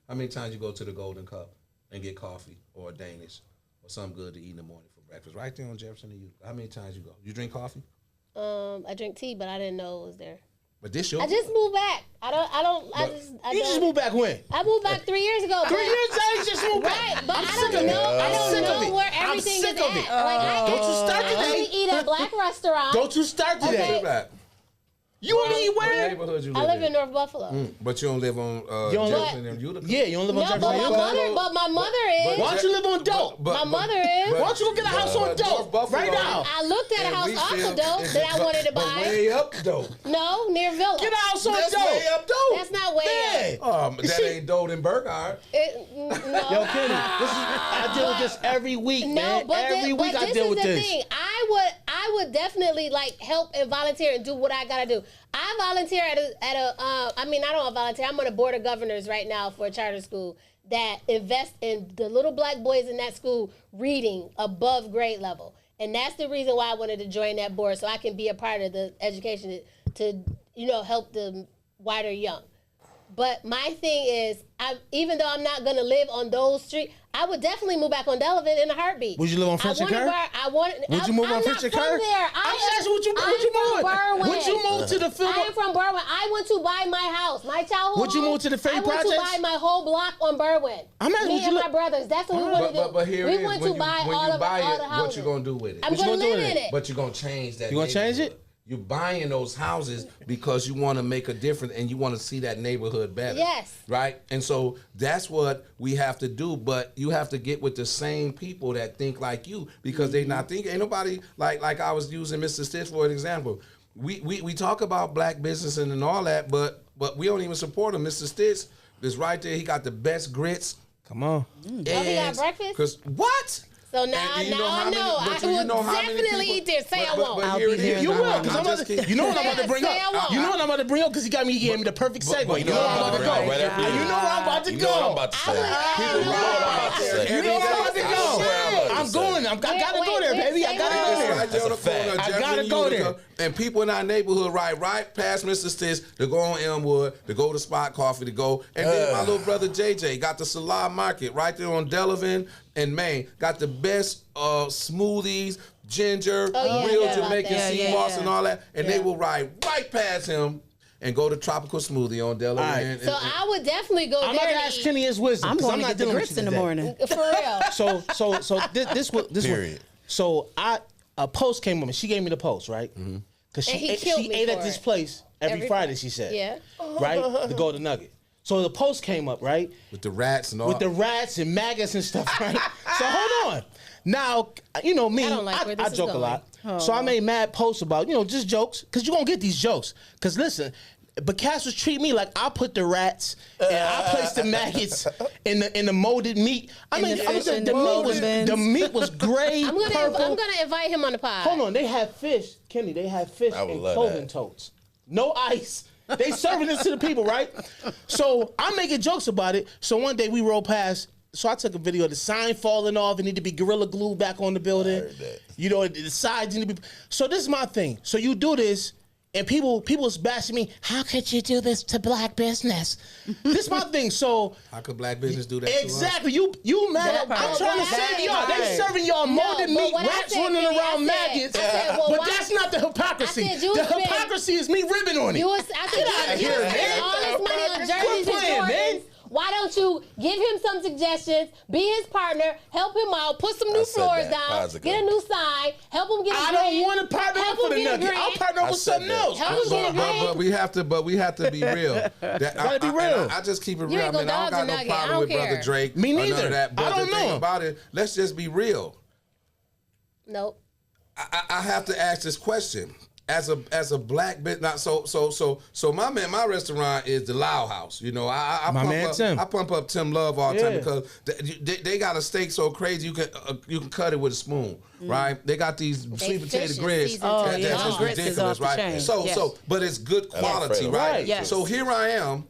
How many times you go to the Golden Cup and get coffee or a Danish or something good to eat in the morning for breakfast? Right there on Jefferson and Utica. How many times you go? You drink coffee? I drink tea, but I didn't know it was there. But this your I just moved back. You just moved back when? I moved back 3 years ago. 3 years ago, you just moved back. Right, but I don't know where everything is at. Don't you start today. I only eat at Black restaurant. Don't you start today. Okay. You want to eat What where? neighborhood you I live in North Buffalo. But you don't live on Jefferson and Utica? Yeah, you don't live on No, Jefferson. but my mother is. Why don't you live on dope? My mother is. Why don't you go get a house on dope right now? I looked at a house off of dope that I wanted to buy. Way up dope. No, near Villa. Get a house on That's dope. way up dope. That's not way up. That ain't dope in Burkhardt. No. Yo, Kenny, I deal with this every week, No, man. but Every week I deal with this. Thing. I would definitely like help and volunteer and do what I gotta do. I volunteer at a I don't volunteer. I'm on a board of governors right now for a charter school that invest in the little black boys in that school reading above grade level. And that's the reason why I wanted to join that board, so I can be a part of the education to help the wider young. But my thing is, even though I'm not going to live on those streets, I would definitely move back on Delavan in a heartbeat. Would you live on French and Kerr? Would you move on French and Kerr? I'm not from there. Would you move to the film? I am from Berwyn. I went to buy my house, my childhood. Would you move to the Ferry Projects? I went to buy my whole block on Berwyn. Me and my brothers. That's what we want to do. But here we went to buy all the houses. What you gonna do with it? I'm gonna live in it. But you're gonna change that. You gonna change it? You're buying those houses because you want to make a difference and you want to see that neighborhood better. Yes. Right? And so that's what we have to do. But you have to get with the same people that think like you, because they not thinking. Ain't nobody like I was using Mr. Stitch for an example. We talk about black business and all that, but we don't even support him. Mr. Stitch is right there. He got the best grits. Come on. He got breakfast? Because what? So now I know. I will definitely eat there. Say I won't. I'll be here. You will, because you know what I'm about to bring up. You know what I'm about to bring up, because he gave me the perfect segue. You know where I'm about to go. You know where I'm about to go. You know what I'm about to say. You know where I'm about to go. I'm going I gotta go there, baby. I gotta go there. Right there on the corner. I gotta go there. And people in our neighborhood right past Mr. Stitch to go on Elmwood, to go to Spot Coffee, to go. And then my little brother JJ got the Salah Market right there on Delavan and Maine. Got the best smoothies, ginger, real Jamaican sea moss and all that. And they will ride right past him and go to Tropical Smoothie on Delavan. Right. So I would definitely go there. I'm not gonna ask Kenny his wisdom. I'm going to get the grits in the morning. For real. So this Period. So a post came up and she gave me the post, right? Because she ate at this place every Friday. She said, yeah, right, the Golden Nugget. So the post came up, right, with the rats and all. With the rats and maggots and stuff, right? So hold on. Now, you know me, I joke a lot. Oh. So I made mad posts about, just jokes, because you're going to get these jokes. Because listen, but Cass was treating me like I put the rats and I placed the maggots in the molded meat. I mean, the meat was gray, purple. I'm gonna invite him on the pod. Hold on, they had fish, Kenny. They had fish in clothing totes, no ice. They serving this to the people, right? So I'm making jokes about it. So one day we rolled past. So I took a video of the sign falling off. It need to be Gorilla Glue back on the building. The sides need to be. So this is my thing. So you do this. And people's bashing me. How could you do this to black business? This is my thing. So how could black business do that? Exactly. You mad? I'm trying to save y'all. They serving y'all molded meat, rats running around maggots. But that's not the hypocrisy. The hypocrisy is me ribbing on it. Get out of here, man! All this money on jerseys and Jordans. Why don't you give him some suggestions, be his partner, help him out, put some new floors down, get a new sign, help him get a grant. I don't want to partner up for the Nugget. I'll partner up with something else. Help him get a grant. But we have to be real. Gotta be real. I just keep it real. I don't got no problem with Brother Drake. Me neither. None of that. But I don't the thing about it, let's just be real. Nope. I have to ask this question. As a black business, so my restaurant is the Loud House. I pump up Tim Love all the time because they got a steak so crazy you can cut it with a spoon, right? They got these sweet potato grits that's just ridiculous, right? But it's good quality, right? Yes. So here I am,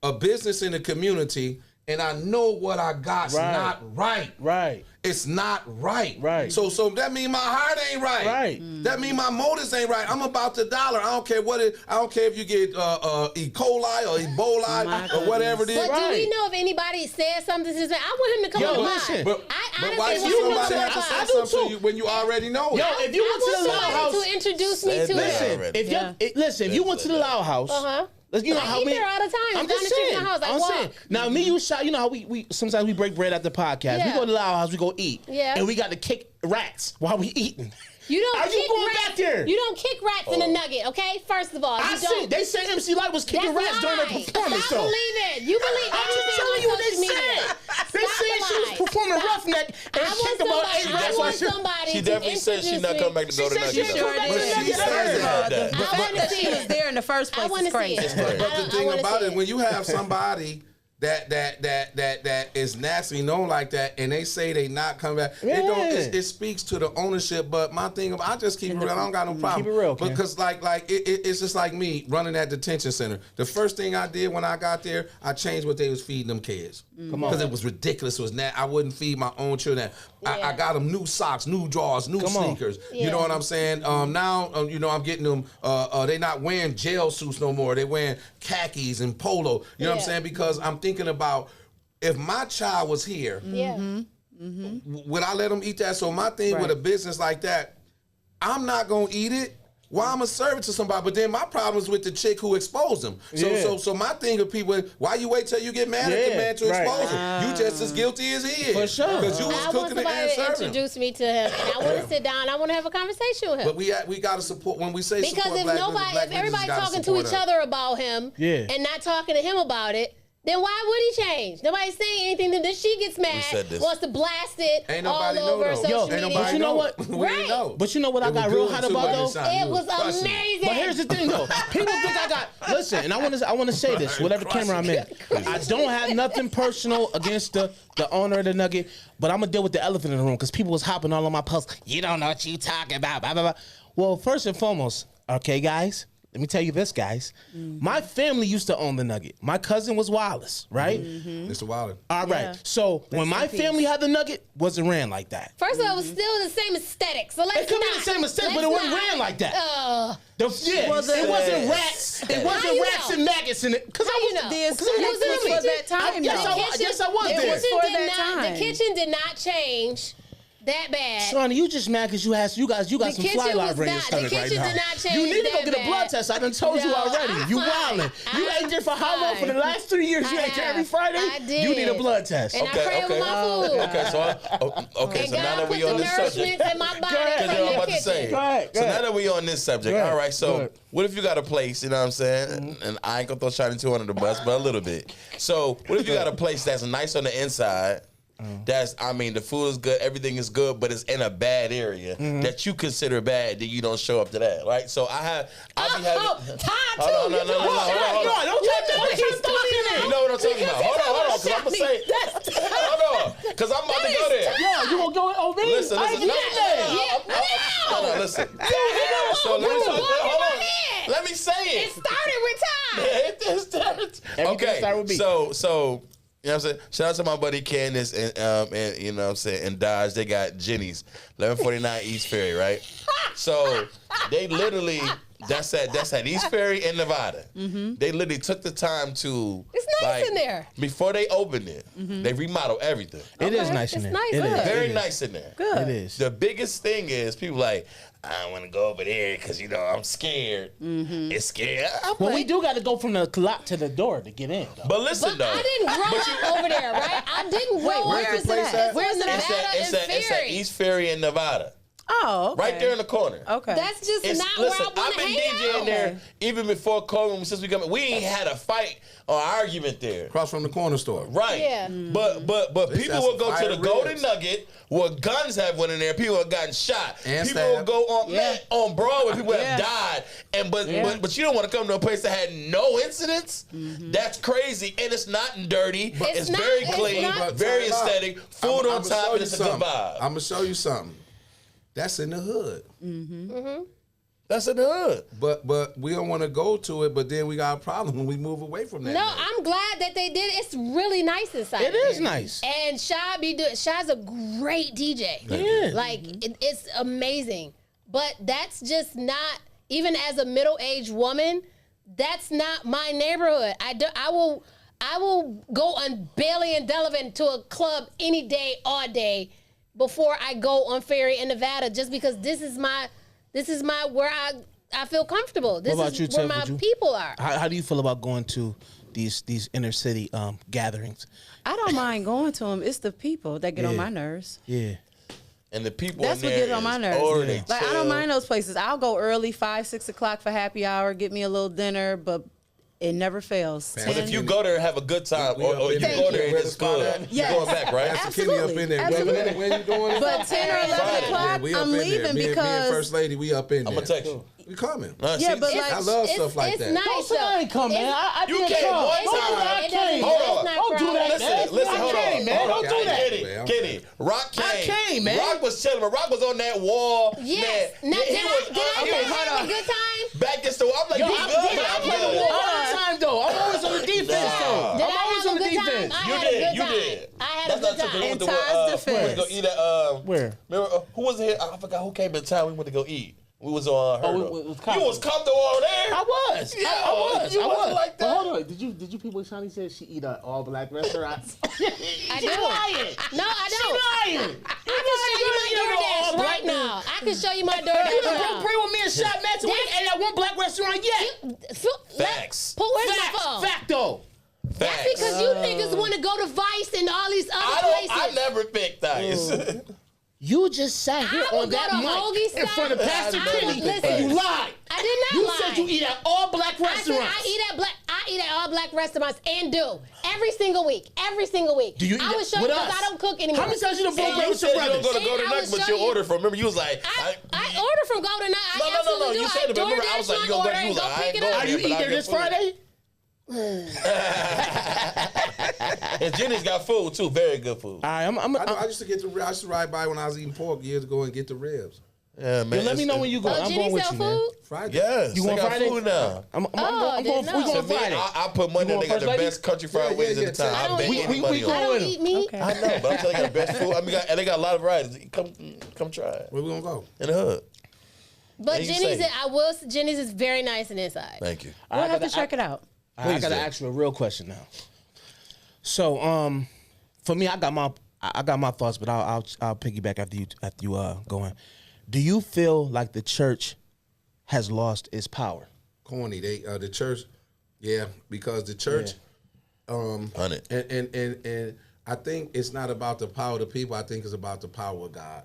a business in the community, and I know what I got's not right. Right. It's not right. Right. So that mean my heart ain't right. Right. That mean my motives ain't right. I'm about the dollar. I don't care I don't care if you get E. coli or Ebola or whatever it is. But do we know if anybody said something to say? I want him to come on listen. But why should somebody have to say something to you when you already know it? Yo, if you went to the Loud House, to introduce me to it. If you went to the Loud House, you know how I eat there all the time. I'm just saying. Now me, you shot. You know how we sometimes we break bread at the podcast. We go to the Loud House, we go eat, and we got to kick rats while we eating. You don't Are kick you going rats. back there? You don't kick rats in a Nugget, okay? First of all, you don't. They say MC Light was kicking rats during her performance. Stop believing. You believe I'm everything just telling you what they said. They said she was performing Roughneck and kicked about 8 rats. I want somebody She definitely said she's not coming back to go to Nugget. She said the fact that she was there in the first place is crazy. But the thing about it, when you have somebody that is nationally known like that, and they say they not coming back. It speaks to the ownership. But my thing, I just keep it real. I don't got no problem. Keep it real, because it's just like me running that detention center. The first thing I did when I got there, I changed what they was feeding them kids. Because it was ridiculous. It was I wouldn't feed my own children. I got them new socks, new drawers, new sneakers. You know what I'm saying? Now I'm getting them. They not wearing jail suits no more. They wearing khakis and polo. You know what I'm saying? Because I'm thinking about if my child was here, would I let them eat that? So my thing with a business like that, I'm not gonna eat it. Why I'm a servant to somebody, but then my problem is with the chick who exposed them. So my thing of people, why you wait till you get mad at the man to expose him? You just as guilty as he is. For sure. Because you was cooking it and serving. Introduce me to him, and I want to sit down. I want to have a conversation with him. But we got to support when we say because support if everybody talking to each other about him and not talking to him about it, then why would he change? Nobody's saying anything. Then she gets mad, wants to blast it all over social media. But you know what? But you know what I got real hot about though? It was amazing. But here's the thing though. People think I got. Listen, and I want to say this. Whatever camera I'm in, I don't have nothing personal against the owner of the Nugget, but I'm gonna deal with the elephant in the room because people was hopping all on my posts. You don't know what you talking about. Blah, blah, blah. Well, first and foremost, okay, guys. let me tell you this, guys. My family used to own the Nugget. My cousin was Wallace, right? Mr. Wilder. All right. Yeah. So when my family had the Nugget, wasn't ran like that. First of all, it was still the same aesthetic. So let's It could be not. the same aesthetic, but it Let's wasn't not. ran like that. It wasn't rats. It How wasn't you rats know? and maggots in it. Because I How you was know? The because aesthetic was was family. for that time. Yes, though. I was It there. was for that The time. kitchen did not change that bad. Shawnee, you just mad because you got some kitchen fly was library in your not- stomach the right kitchen now. did not change You need to go that get a blood bad. test. I done told you No, already. I'm You fine. wildin'. You I'm ate there for how long? For the fine. last 3 years, you I ate there every have. Friday. I did. You need a blood test. And I pray over my food. Okay, so And so now God that put we the on this subject, nourishment in my body ahead. from because I'm the about to kitchen. say. Go ahead, go So now ahead. that we on this subject, Go ahead, all right. go So ahead. what if you got a place? You know what I'm saying? And I ain't gonna throw Shiny 2 under the bus, but a little bit. So what if you got a place that's nice on the inside? That's, I mean, the food is good, everything is good, but it's in a bad area that you consider bad, then you don't show up to that, right? So I be having. Time too. Hold on, no, hold on. Don't keep talking. You know what I'm talking about? Hold on, because I'm gonna say. Hold on, because I'm about to go there. Yo, you gonna go over me? Listen, I listen. ain't getting there. No, listen. So let me say It it. started with time. Everything started with me. So you know what I'm saying? Shout out to my buddy Candace and you know what I'm saying, and Dodge. They got Jenny's 1149 East Ferry, right? So they literally that's at East Ferry in Nevada. They literally took the time to It's nice in there. Before they opened it. They remodeled everything. It is nice in It's there. nice. It is. Very It is. nice in there. Good. It is. The biggest thing is people like, I don't want to go over there because, you know, I'm scared. It's scared. Well, we do got to go from the lot to the door to get in, though. But listen, But though. I didn't grow up over there, right? I didn't grow up. where is it at? Where's Nevada It's and at Ferry? East Ferry in Nevada. Oh, okay. Right there in the corner. Okay. That's just It's, not listen, where I want I've to been hang DJing out. there even before COVID. Since we come, we ain't had a fight or argument there. Across from the corner store. Right. Yeah. But They people got will some go to fire the Golden ribs. Nugget where guns have went in there. People have gotten shot. And people will stabbed. go on on Broadway. People have died. And but you don't want to come to a place that had no incidents. That's crazy. And it's not dirty. It's not- very it's clean, not- very Time out. aesthetic. Food on I'ma top, show and you it's a good something. vibe. I'm gonna show you something. That's in the hood. That's in the hood. But we don't want to go to it. But then we got a problem when we move away from that. No, now. I'm glad that they did. It's really nice inside. It is there. nice. And Shy's a great DJ. Yeah. Like it's amazing. But that's just not, even as a middle-aged woman, that's not my neighborhood. I will go on Bailey and Delavan to a club any day, all day, before I go on Ferry in Nevada, just because this is my where I feel comfortable. This about is you, where Tiff? my Would you- people are. How do you feel about going to these inner city gatherings? I don't mind going to them. It's the people that get on Yeah. my nerves. Yeah. And the people That's in what there gets on my is nerves. ordered, Yeah. they Like I chill. don't mind those places. I'll go early, 5, 6 o'clock for happy hour, get me a little dinner, but it never fails. But But 10 if you go there and have a good time, We up or in you there. go there and Where it's the spot good, at? you're Yes. going back, right? Pastor Kenny up in there. Absolutely. When you doing it? But 10 or 11 Friday. o'clock, we up I'm in leaving there. Me and because First Lady, we up in there. I'm gonna text you. We coming. Yeah, but like I love stuff like it's that. Nice, Don't say I ain't come, man. I You did came come. one Don't do time. that. I It doesn't- came. Hold it's on. not Don't do crowded. that, man. Listen, I hold on. came, man. Don't do that. Kenny, Rock came. I came, man. Rock was chilling, but Rock was on that wall. Yes. Man. Now, Yeah, did I have a good time? Back against the wall. I'm like, Yo, you I good? play I'm the good. wall all the time, though. I'm always on the defense, though. Did I'm I always have on a the good time? defense. I You had a did. good You time. did. I had That's a not good true. time. We went to In Ty's we went to go defense. eat at Where? Remember who was here? I forgot who came in town. We went to go eat. We was on her. Oh, though. it was you comfortable. was comfortable over there. I was. Yeah, I was. you I wasn't was. like that. But hold on. Did you people Shani said she eat at all black restaurants? I do. No, I don't. lying. I can show you my DoorDash right now. I can show you my You DoorDash done right broke now. bread with me and shot Matt and we ain't at one black restaurant yet. Facts. Where's my Facts. phone? Facto. Facts. Because you niggas want to go to Vice and all these other places. I never picked Dice. You just sat here I would on go that to mic Hoagie in front of style. Pastor I would Kenny listen. and you lied. I did not You lie. said you eat at all black I said restaurants. I eat at all black restaurants and do every single week. Every single week. Do you eat I would show you with because us? I don't cook anymore. How many times you done broke And bread you with said your you don't brothers? go to Golden And I Nugget, would but show you you- ordered from. Remember, you was like, I order from Golden Nugget. I No. absolutely You do. said it, but remember, I was like, you gonna go. You was like, I ain't pick it going up. Are you but I eating there get this food. Friday? And Jenny's got food too, very good food. All right, I used to get the. I used to ride by when I was eating pork years ago and get the ribs. Yeah, man. Let me know when you go. I'm Jenny going with sell you, man. food? Friday. Yes, You they going got Friday? food now. I'm didn't going. know. We To going me, Friday. I put money You on they going got the First best country fried Yeah, wings yeah, at the time. yeah. I bet We any money going I on it. don't eat meat. Okay. I know, but I'm telling you, they got the best food. I mean, and they got a lot of varieties. Come try it Where we gonna go? in the hood. But What you Jenny's, say? Jenny's is very nice and inside. Thank you. We'll have to gotta- check it out. I gotta do. ask you a real question now. So, for me, I got my thoughts, but I'll piggyback after you go in. Do you feel like the church has lost its power? Corny. The church, yeah, because the church, On it. and I think it's not about the power of the people. I think it's about the power of God.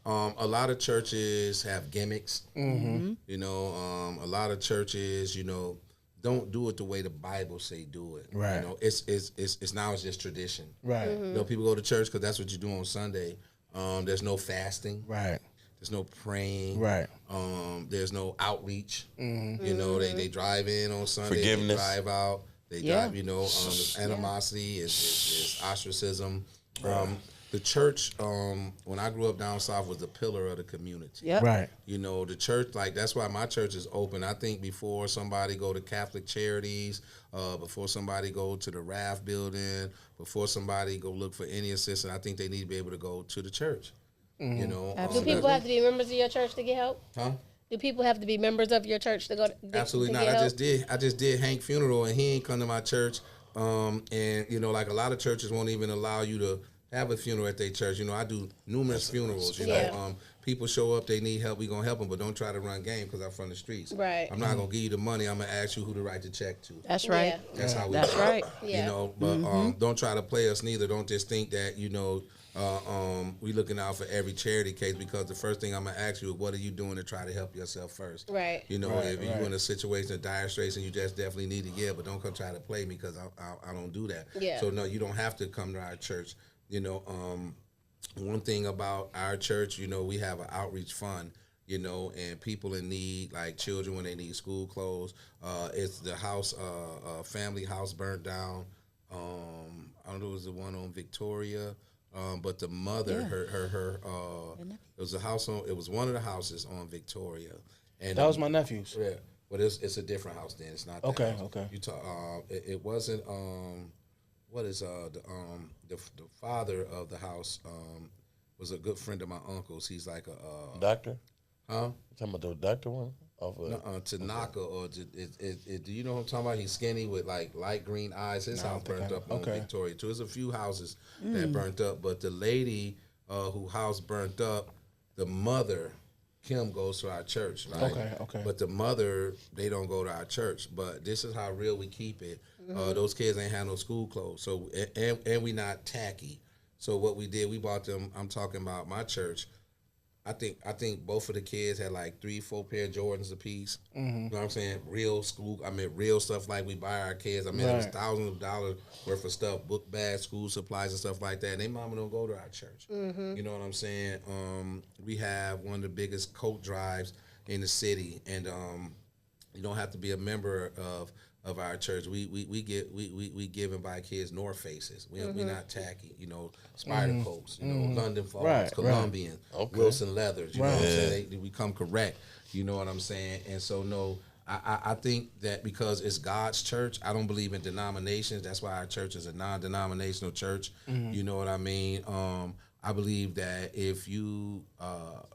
A lot of churches have gimmicks. You know, a lot of churches, don't do it the way the Bible say do it. Right. You know, it's now it's just tradition. Right. You know, people go to church because that's what you do on Sunday. There's no fasting. Right. There's no praying. Right. There's no outreach. You know, they drive in on Sunday. Forgiveness. They drive out. They Yeah. drive. There's animosity. Is ostracism. The church, when I grew up down south, was the pillar of the community. Yep. Right. You know, the church, that's why my church is open. I think before somebody go to Catholic Charities, before somebody go to the RAF building, before somebody go look for any assistance, I think they need to be able to go to the church. You know, Do people have to be members of your church to get help? Huh? Do people have to be members of your church to go to Absolutely to not. get I help? just did Hank funeral, and he ain't come to my church. And like a lot of churches won't even allow you to have a funeral at their church. You know, I do numerous funerals. You Yeah. know, people show up, they need help, we gonna help them, but don't try to run game because I'm from the streets. Right. I'm not gonna give you the money. I'm gonna ask you who to write the check to. That's right. Yeah. That's how we. That's do it. right. Yeah. You know, but don't try to play us neither. Don't just think that we looking out for every charity case, because the first thing I'm gonna ask you is what are you doing to try to help yourself first. Right. You know, Right, if right. you're in a situation of dire straits and you just definitely need it, but don't come try to play me because I don't do that. Yeah. So no, you don't have to come to our church. You know, one thing about our church, we have an outreach fund. And people in need, like children when they need school clothes. It's the house, family house burnt down. I don't know, it was the one on Victoria. But the mother, it was a house it was one of the houses on Victoria. And That was my nephew's. yeah, but it's a different house then. It's not that Okay, house. okay. You talk. It wasn't. What is the father of the house was a good friend of my uncle's. He's like a Doctor? huh? You talking about the doctor one? Off of Tanaka or do you know what I'm talking about? He's skinny with like light green eyes. His house burnt up on okay. Victoria too. There's a few houses that burnt up, but the lady who house burnt up, the mother Kim goes to our church, right? Okay. But the mother, they don't go to our church. But this is how real we keep it. Those kids ain't have no school clothes, so and we not tacky. So what we did, we bought them. I'm talking about my church. I think both of the kids had like 3-4 pair of Jordans apiece. You know what I'm saying? Real school. Real stuff like we buy our kids. It was Right. thousands of dollars worth of stuff, book bags, school supplies, and stuff like that. And they mama don't go to our church. You know what I'm saying? We have one of the biggest coat drives in the city, and you don't have to be a member of our church. We give and buy kids North Faces. We not tacky. Spider coats. London Falls, Right, Colombian, Okay. Wilson Leathers. You know what I'm Right. saying? We come correct. You know what I'm saying? And so no, I think that because it's God's church, I don't believe in denominations. That's why our church is a non-denominational church. You know what I mean? I believe that if you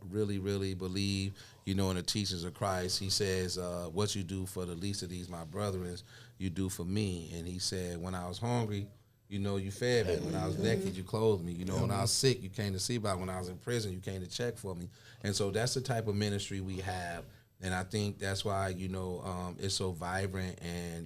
really, really believe, in the teachings of Christ, he says, what you do for the least of these, my brethren, you do for me. And he said, when I was hungry, you fed me. When I was naked, you clothed me. When I was sick, you came to see about me. When I was in prison, you came to check for me. And so that's the type of ministry we have. And I think that's why, it's so vibrant, and,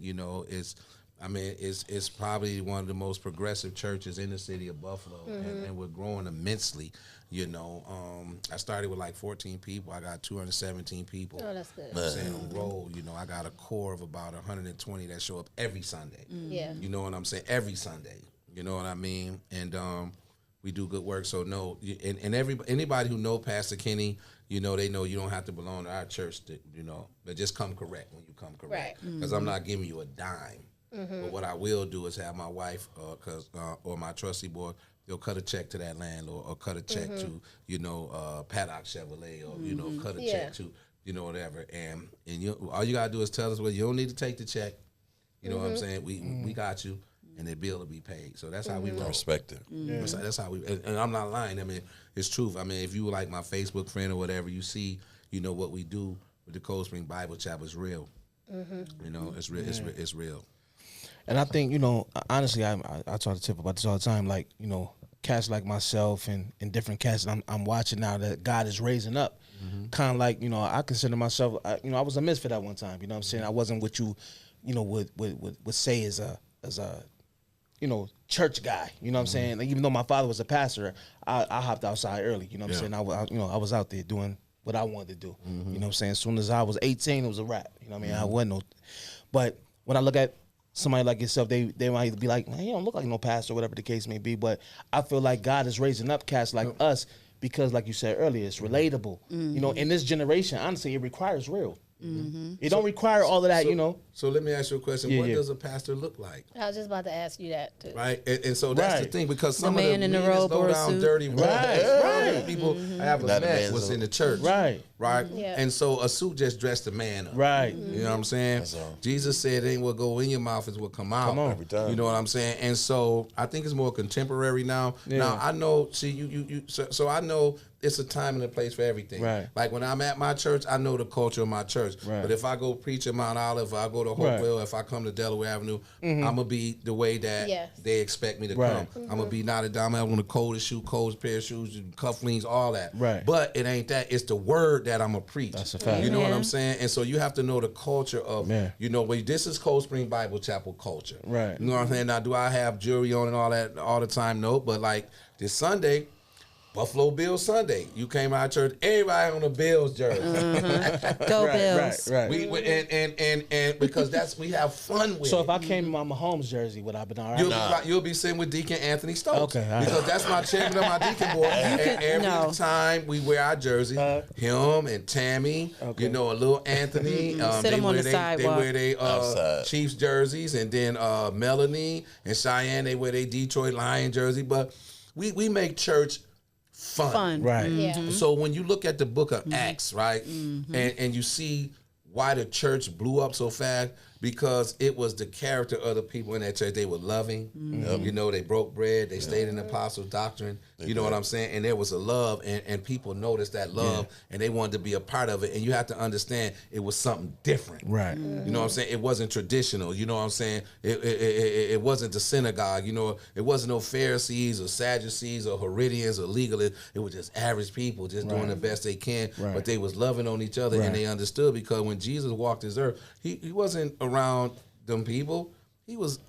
it's probably one of the most progressive churches in the city of Buffalo, and we're growing immensely. I started with like 14 people. I got 217 people. Oh, that's good. I'm saying on roll. I got a core of about 120 that show up every Sunday. Yeah. You know what I'm saying? Every Sunday. You know what I mean? And we do good work. So no, and anybody who know Pastor Kenny, they know you don't have to belong to our church. But just come correct when you come correct. Right. Because I'm not giving you a dime. But what I will do is have my wife, or my trustee board, They'll cut a check to that landlord, or cut a check to, Paddock Chevrolet, or, cut a check to, whatever. And all you got to do is tell us, well, you don't need to take the check. You know what I'm saying? We got you, and the bill will be paid. So that's how we roll. Respect it. That's how we, and I'm not lying. I mean, it's truth. I mean, if you were like my Facebook friend or whatever, you see, what we do with the Cold Spring Bible Chapel is real. It's real. It's real. And I think, honestly, I talk to Tip about this all the time. Like, cats like myself and different cats that I'm watching now that God is raising up. Kind of like, I consider myself, I was a misfit at one time. You know what I'm saying? I wasn't what you, would say as a church guy. You know what I'm saying? Like, even though my father was a pastor, I hopped outside early. You know what I'm saying? I was out there doing what I wanted to do. You know what I'm saying? As soon as I was 18, it was a wrap. You know what I mean? I wasn't no. But when I look at somebody like yourself, they might be like, man, you don't look like no pastor, whatever the case may be. But I feel like God is raising up cats like us because, like you said earlier, it's relatable. In this generation, honestly, it requires real. It don't require all of that, So let me ask you a question. What does a pastor look like? I was just about to ask you that too. Right, and so that's the thing, because some The of man the in the meanest, robe or a low-down, suit. dirty, Right. people I have met was in the church. Right. Yeah. And so a suit just dressed a man up. Right. You know what I'm saying? That's all. Jesus said, "It ain't what go in your mouth is what come out." Every time. You know what I'm saying? And so I think it's more contemporary now. Yeah. Now I know. So I know it's a time and a place for everything. Right. Like when I'm at my church, I know the culture of my church. Right. But if I go preach in Mount Olive, if I go to Hopewell, if I come to Delaware Avenue, I'm gonna be the way that they expect me to come. I'm gonna be knotted down. I'm gonna coldest pair of shoes, cufflinks, all that. Right. But it ain't that. It's the word that I'm gonna preach. That's a fact. You know what Amen. I'm saying? And so you have to know the culture of, this is Cold Spring Bible Chapel culture. Right. You know what I'm saying? Now, do I have jewelry on and all that all the time? No. But like this Sunday, Buffalo Bills Sunday. You came out of church, everybody on a Bills jersey. Go Bills. Right. We and because we have fun with So it. if I came in my Mahomes jersey, would I have been all right? You'll be sitting with Deacon Anthony Stokes. Okay, all right. Because that's my chairman of my deacon board. And every time we wear our jersey, him and Tammy, a little Anthony, Sit him on the sidewalk. They wear their Chiefs jerseys, and then Melanie and Cheyenne, they wear their Detroit Lion jersey. But we make church fun. Right. Yeah. So when you look at the book of Acts, right, and you see why the church blew up so fast, because it was the character of the people in that church. They were loving. They broke bread. They stayed in the apostles' doctrine. You know what I'm saying? And there was a love, and people noticed that love, and they wanted to be a part of it. And you have to understand it was something different. Right. You know what I'm saying? It wasn't traditional. You know what I'm saying? It wasn't the synagogue. It wasn't no Pharisees or Sadducees or Herodians or legalists. It was just average people just doing the best they can. Right. But they was loving on each other, and they understood, because when Jesus walked this earth, he wasn't around them people. He was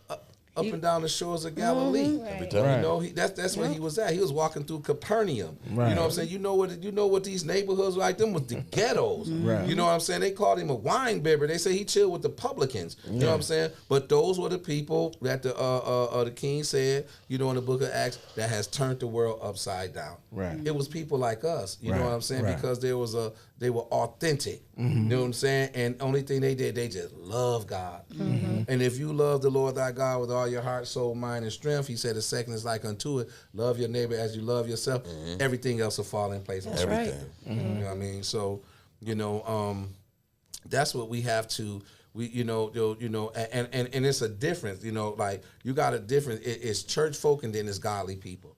up and down the shores of Galilee. Every time. That's where he was at. He was walking through Capernaum. Right. You know what I'm saying? You know what these neighborhoods were like? Them was the ghettos. Right. You know what I'm saying? They called him a wine bibber. They say he chilled with the publicans. You know what I'm saying? But those were the people that the king said, in the book of Acts, that has turned the world upside down. Right. It was people like us. You know Right. what I'm saying? Right. Because they were authentic. You know what I'm saying? And only thing they did, they just love God. And if you love the Lord thy God with all your heart, soul, mind, and strength, he said the second is like unto it. Love your neighbor as you love yourself. Everything else will fall in place. That's Everything. right. You know what I mean? So, that's what we have to. And it's a difference. Like you got a difference. It's church folk and then it's godly people.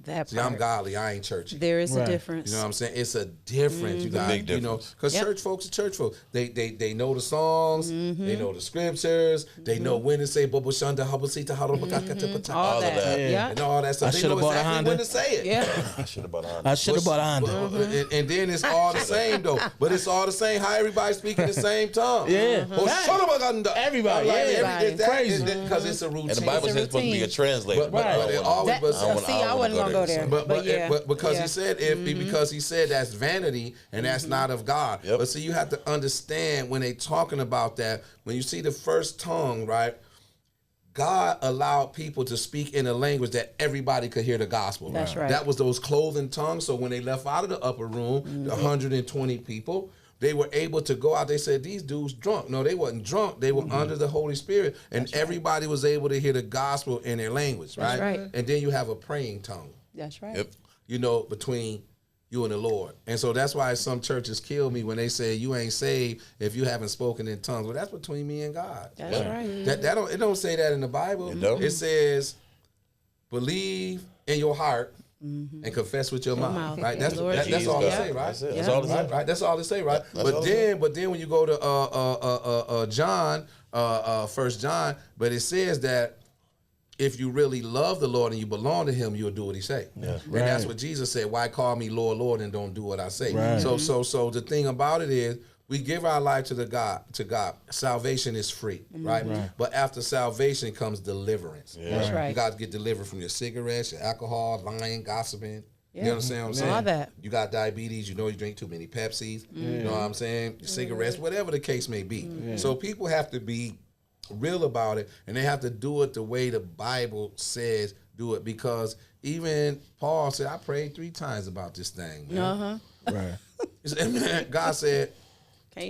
That See, I'm part. godly. I ain't churchy. There is Right. a difference. You know what I'm saying? It's a difference. You got, big difference. because Yep. church folks are church folks. They know the songs. They know the scriptures. They know when to say "Bobo Shanda Habasita Harabakakatapata," All of that. that. Yeah. and all that stuff. I They should've know bought a exactly Honda. when to say it. Yeah. I should have bought a Honda. I should have bought a Honda. And then it's all the same though. But it's all the same. How everybody speaking the same tongue. Yeah. Oh, Shadabaganda. Everybody, Like, everybody. Crazy. because it's a routine. And the Bible It's a says it's supposed to be a routine. translator. But it always. That, But, see, I wouldn't want to go there. But because yeah. he said because he said that's vanity and that's not of God. Yep. But see, you have to understand when they talking about that, when you see the first tongue, right? God allowed people to speak in a language that everybody could hear the gospel. That's right. That was those clothing tongues. So when they left out of the upper room, the 120 people, they were able to go out. They said, these dudes drunk. No, they wasn't drunk. They were under the Holy Spirit. And everybody was able to hear the gospel in their language, right? That's right. And then you have a praying tongue. That's right. Yep. You know, between you and the Lord. And so that's why some churches kill me when they say you ain't saved if you haven't spoken in tongues. Well, that's between me and God. That's right. It don't say that in the Bible. It don't. It says believe in your heart and confess with your mouth. Right? That's all it say, right? That's it. That's all it say. Right? That's all it say, right? But then when you go to John, 1 John, but it says that if you really love the Lord and you belong to him, you'll do what he say. Yeah. And that's what Jesus said, why call me Lord, Lord, and don't do what I say. Right. So the thing about it is, we give our life to God. Salvation is free, right? But after salvation comes deliverance. Yeah. That's right. You got to get delivered from your cigarettes, your alcohol, lying, gossiping. Yeah. You understand what I'm saying? All that. You got diabetes, you know you drink too many Pepsis, you know what I'm saying? Cigarettes, whatever the case may be. So people have to be real about it, and they have to do it the way the Bible says do it, because even Paul said, I prayed 3 times about this thing, man. Right. God said,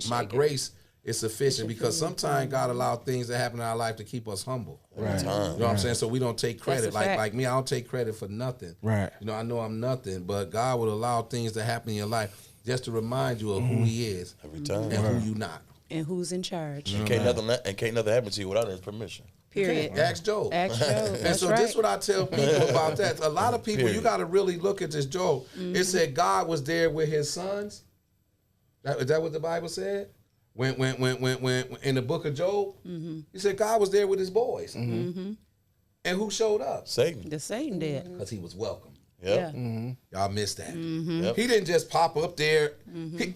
my grace is sufficient, because sometimes God allows things that happen in our life to keep us humble. Right. You know what I'm saying? So we don't take credit. Like me, I don't take credit for nothing. Right. You know, I know I'm nothing, but God will allow things to happen in your life just to remind you of who he is every time, and who you not. And who's in charge. Can't nothing happen to you without his permission. Period. Ask Job. And so this is what I tell people about that. A lot of people, you got to really look at this Job. It said God was there with his sons. Is that what the Bible said? When in the book of Job, he said God was there with his boys. And who showed up? Satan. The Satan did. Because he was welcome. Yep. Yeah. Y'all missed that. Yep. He didn't just pop up there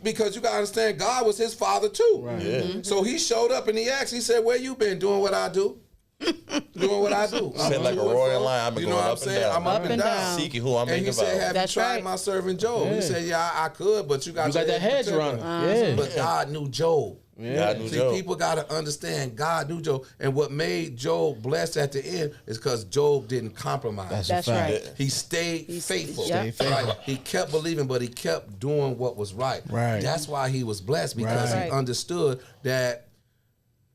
because you got to understand God was his father too. Right. Yeah. So he showed up and he asked, he said, where you been doing what I do? Doing what I do. Said like a roaring lion, I've been going up and down. I'm up and down. Seeking who I'm making And he said, have you tried my servant Job? He said, yeah, I could, but you got that hedge runner. Yeah. But God knew Job. Yeah. People got to understand God knew Job. And what made Job blessed at the end is because Job didn't compromise. That's right. He stayed faithful. Right. He kept believing, but he kept doing what was right. Right. That's why he was blessed, because he understood that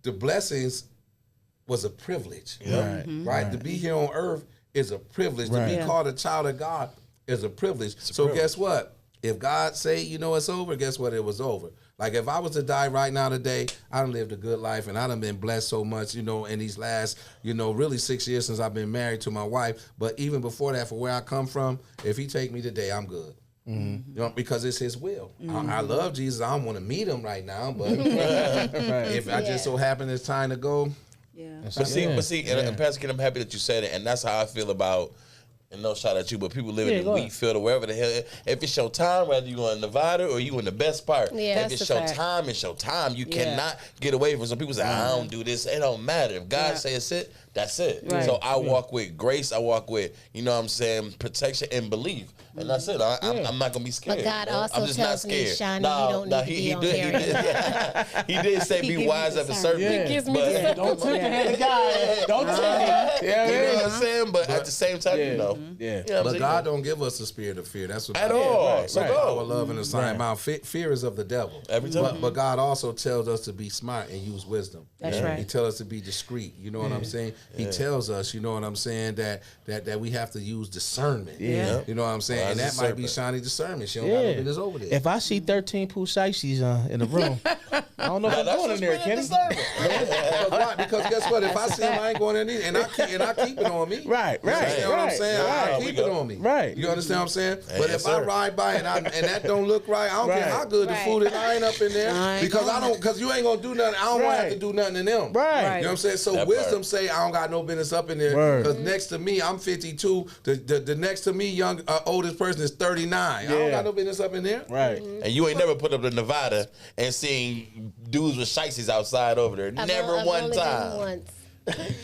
the blessings was a privilege. Right? To be here on earth is a privilege. To be called a child of God is a privilege. Guess what? If God say, it's over, guess what? It was over. Like if I was to die right now today, I done lived a good life and I done been blessed so much, in these last, really 6 years since I've been married to my wife. But even before that, for where I come from, if he take me today, I'm good. Because it's his will. I love Jesus. I don't want to meet him right now, but if I just so happen it's time to go. Yeah. But see, and Pastor Kid, I'm happy that you said it, and that's how I feel about. And no shot at you, but people living in the wheat field or wherever the hell. If it's your time, whether you in Nevada or you in the best part, if it's your time, it's your time. You cannot get away from. Some people say, I don't do this. It don't matter. If God says it, that's it. Right. So I walk with grace. I walk with, protection and belief. And that's it. I'm not going to be scared. But God also I'm just tells not me, scared. Shawnee, you don't need to be on camera. He did say be wise of a serpent. Don't take the hand of God. Don't take it. You know what I'm saying? But at the same time, But God don't give us a spirit of fear. That's what at all. So power, love, and a sign. Fear is of the devil. Every time. But God also tells us to be smart and use wisdom. That's right. He tells us to be discreet. You know what I'm saying? He tells us, that we have to use discernment. Yeah. You know what I'm saying? And that might be shiny discernment. She don't got no business over there. If I see 13 Pooh Shiesties in the room, I don't know if I'm going in there, Kenny. Why? Because guess what? If I see him, I ain't going in there, and I keep it on me. Right. You understand what I'm saying? I keep it on me. Right. You understand what I'm saying? But if I ride by and that don't look right, I don't care how good the food is. I ain't up in there because you ain't gonna do nothing. I don't want to have to do nothing to them. Right. You know what I'm saying? So That wisdom part. say I don't got no business up in there because next to me I'm 52. The next to me oldest person is 39. I don't got no business up in there. Right. And you ain't never put up to Nevada and seen dudes with shiesties outside over there. Never I've one only time. been once.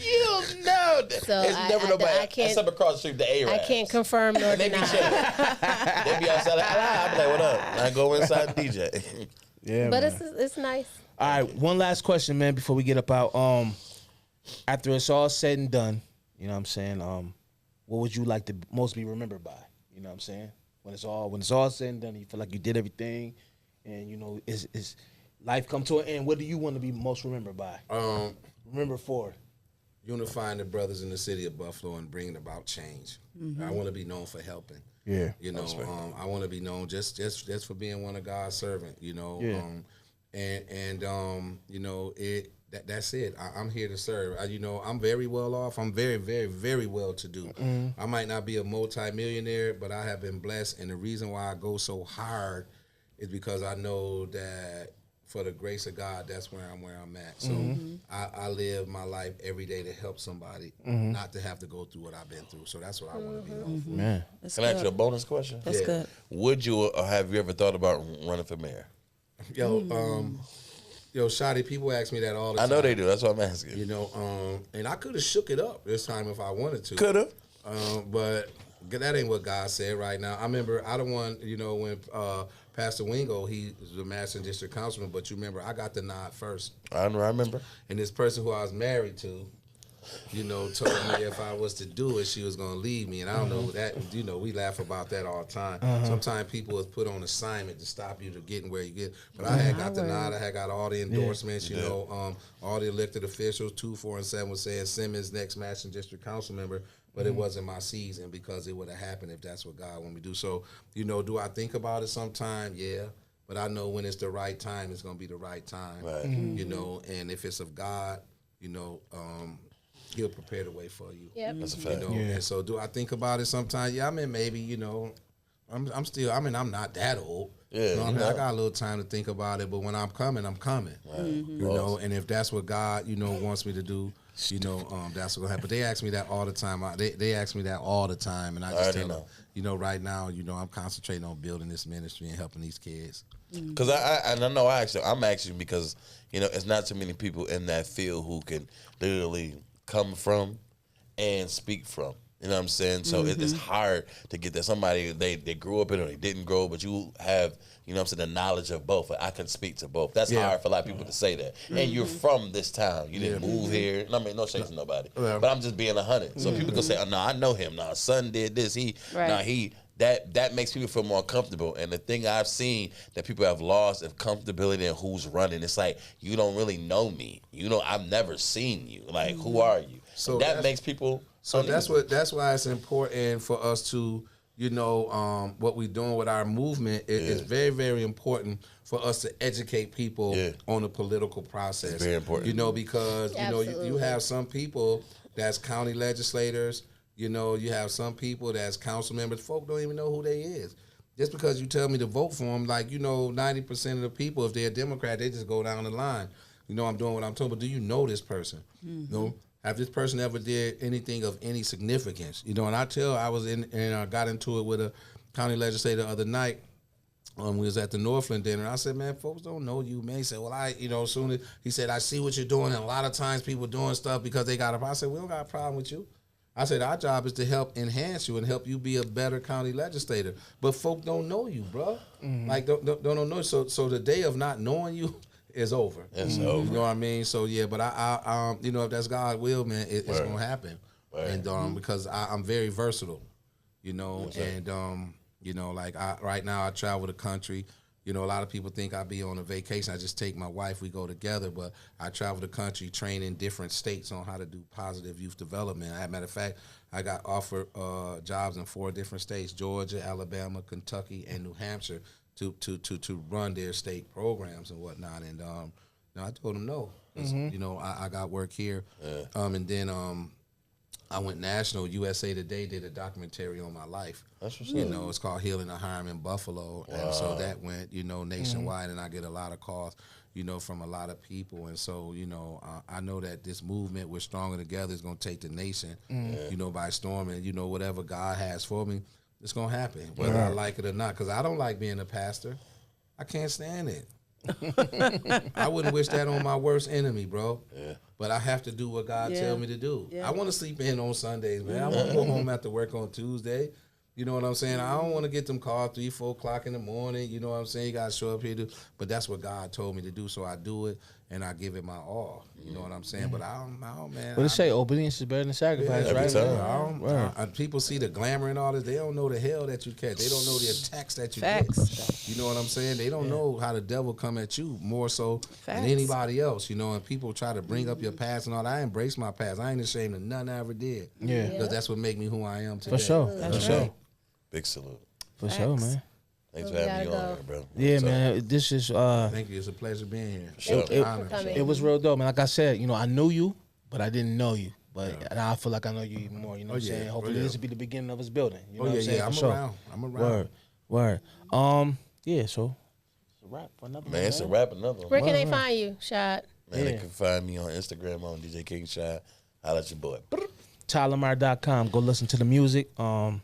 You don't know. So It's never nobody. I can't. Except across the street, the A-Raps. I can't confirm nor They be deny. chilling. They be outside. I be like, what up? I go inside the DJ. Yeah. But man. it's nice. All right, one last question, man, before we get up out. After it's all said and done, you know what I'm saying? What would you like to most be remembered by? You know what I'm saying? When it's all said and done, you feel like you did everything, and is life come to an end? What do you want to be most remembered by? Remember for? Unifying the brothers in the city of Buffalo and bringing about change. I want to be known for helping. Yeah, I want to be known just for being one of God's servant. That's it. I'm here to serve. I'm very well off. I'm very, very, very well to do. I might not be a multi-millionaire, but I have been blessed. And the reason why I go so hard is because I know that for the grace of God, that's where I'm at. So I live my life every day to help somebody, not to have to go through what I've been through. So that's what I want to be known for. Man, Can I ask you a bonus question? That's good. Would you or have you ever thought about running for mayor? Shotty, people ask me that all the time. I know they do. That's what I'm asking. And I could have shook it up this time if I wanted to. Could have. But that ain't what God said right now. I remember I don't want, when Pastor Wingo, he was the Madison District Councilman, but you remember I got the nod first. I remember. And this person who I was married to, told me if I was to do it, she was going to leave me. And I don't know that, we laugh about that all the time. Sometimes people is put on assignment to stop you to getting where you get. But I had got the nod. I had got all the endorsements, all the elected officials, 2, 4, and 7 was saying Simmons next Madison District Council member. But it wasn't my season because it would have happened if that's what God wanted me to do. So, do I think about it sometime? Yeah. But I know when it's the right time, it's going to be the right time. Right. And if it's of God, He'll prepare the way for you. Yep. That's a fact. And so do I think about it sometimes? Yeah, maybe, I'm still, I'm not that old. Yeah. I got a little time to think about it, but when I'm coming, I'm coming. Right. And if that's what God, wants me to do, that's what's gonna happen. But they ask me that all the time. They ask me that all the time, and I just tell them, right now, I'm concentrating on building this ministry and helping these kids. Because I know I'm asking because it's not too many people in that field who can literally come from and speak from. You know what I'm saying? So it's hard to get that. Somebody, they grew up in it or they didn't grow, but you have, the knowledge of both. I can speak to both. That's hard for a lot of people to say that. And you're from this town. You didn't move here. I mean, no shade to nobody. But I'm just being 100. So people can say, oh, no, I know him. No, son did this. That makes people feel more comfortable. And the thing I've seen that people have lost of comfortability in who's running, it's like, you don't really know me. I've never seen you. Like, who are you? So that makes people... So that's why it's important for us to, what we're doing with our movement is very, very important for us to educate people on the political process. It's very important. Because, you have some people that's county legislators, you have some people that's council members. Folk don't even know who they is. Just because you tell me to vote for them, 90% of the people, if they're a Democrat, they just go down the line. I'm doing what I'm told, but do you know this person? Have this person ever did anything of any significance? And I was I got into it with a county legislator the other night. We was at the Northland dinner. I said, man, folks don't know you, man. He said, well, soon as he said, I see what you're doing, and a lot of times people doing stuff because they got a problem. I said, we don't got a problem with you. I said, our job is to help enhance you and help you be a better county legislator. But folk don't know you, bro. Don't know. So the day of not knowing you is over. It's over. You know what I mean? So yeah, but I if that's God's will, man, it's gonna happen. Right. And because I'm very versatile, and right now I travel the country. A lot of people think I be on a vacation. I just take my wife, we go together, but I travel the country, train in different states on how to do positive youth development. As a matter of fact, I got offered jobs in 4 different states: Georgia, Alabama, Kentucky, and New Hampshire. To run their state programs and whatnot, and I told them no. I got work here, and then I went national. USA Today did a documentary on my life. That's what's up. It's called Healing the Harm in Buffalo, and so that went nationwide, and I get a lot of calls from a lot of people, and so I know that this movement, we're stronger together, is going to take the nation by storm, and whatever God has for me, it's going to happen, whether I like it or not, because I don't like being a pastor. I can't stand it. I wouldn't wish that on my worst enemy, bro. Yeah. But I have to do what God tells me to do. Yeah. I want to sleep in on Sundays, man. I want to go home after work on Tuesday. You know what I'm saying? I don't want to get them calls 3, 4 o'clock in the morning. You know what I'm saying? You got to show up here. But that's what God told me to do, so I do it, and I give it my all. You know what I'm saying? But I don't, man. But they say obedience is better than sacrifice, right? People see the glamour and all this. They don't know the hell that you catch. They don't know the attacks that you Facts. get. You know what I'm saying? They don't know how the devil come at you more so than anybody else. You know, and people try to bring up your past and all that. I embrace my past. I ain't ashamed of nothing I ever did. Yeah. Because that's what make me who I am today. For sure. That's For sure. right. Big salute. For sure, man. Thanks for having me on here, bro. Yeah, man. This is Thank you. It's a pleasure being here. Sure. it was real dope, man. Like I said, you know, I knew you, but I didn't know you. But now I feel like I know you even more. You know what I'm saying? Hopefully this will be the beginning of us building. You know what I'm saying? I'm around. Word. Yeah, so it's a wrap for another one. Man, it's a wrap another one. Where can they find you, Shad? Man, they can find me on Instagram on DJ King Shad. Holla at your boy. TylerMar.com. Go listen to the music. Yeah,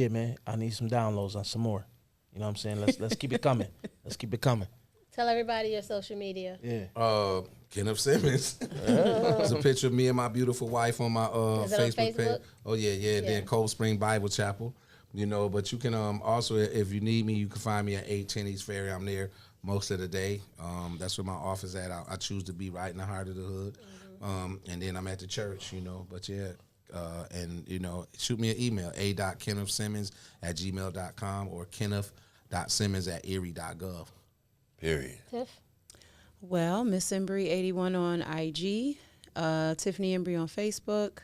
man. I need some downloads on some more. You know what I'm saying? Let's keep it coming. Let's keep it coming. Tell everybody your social media. Yeah. Kenneth Simmons. There's a picture of me and my beautiful wife on my Facebook page. Oh yeah. Then Cold Spring Bible Chapel. You know, but you can also, if you need me, you can find me at 810 East Ferry. I'm there most of the day. That's where my office at. I choose to be right in the heart of the hood. And then I'm at the church, you know. But yeah, and you know, shoot me an email, a.kennethsimmons@gmail.com or kenneth.simmons@erie.gov. Period. Tiff? Well, Miss Embry81 on IG, Tiffany Embry on Facebook,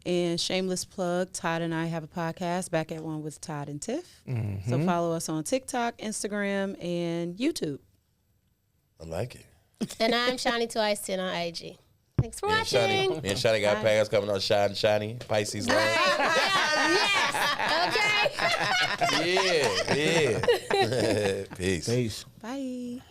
and shameless plug, Todd and I have a podcast, Back at One with Todd and Tiff. So follow us on TikTok, Instagram, and YouTube. I like it. And I'm Shani2Ice10 on IG. Thanks for watching. Me and Shani got pants coming on Shiny, Pisces line. Yes. Okay. Yeah. Peace. Peace. Bye.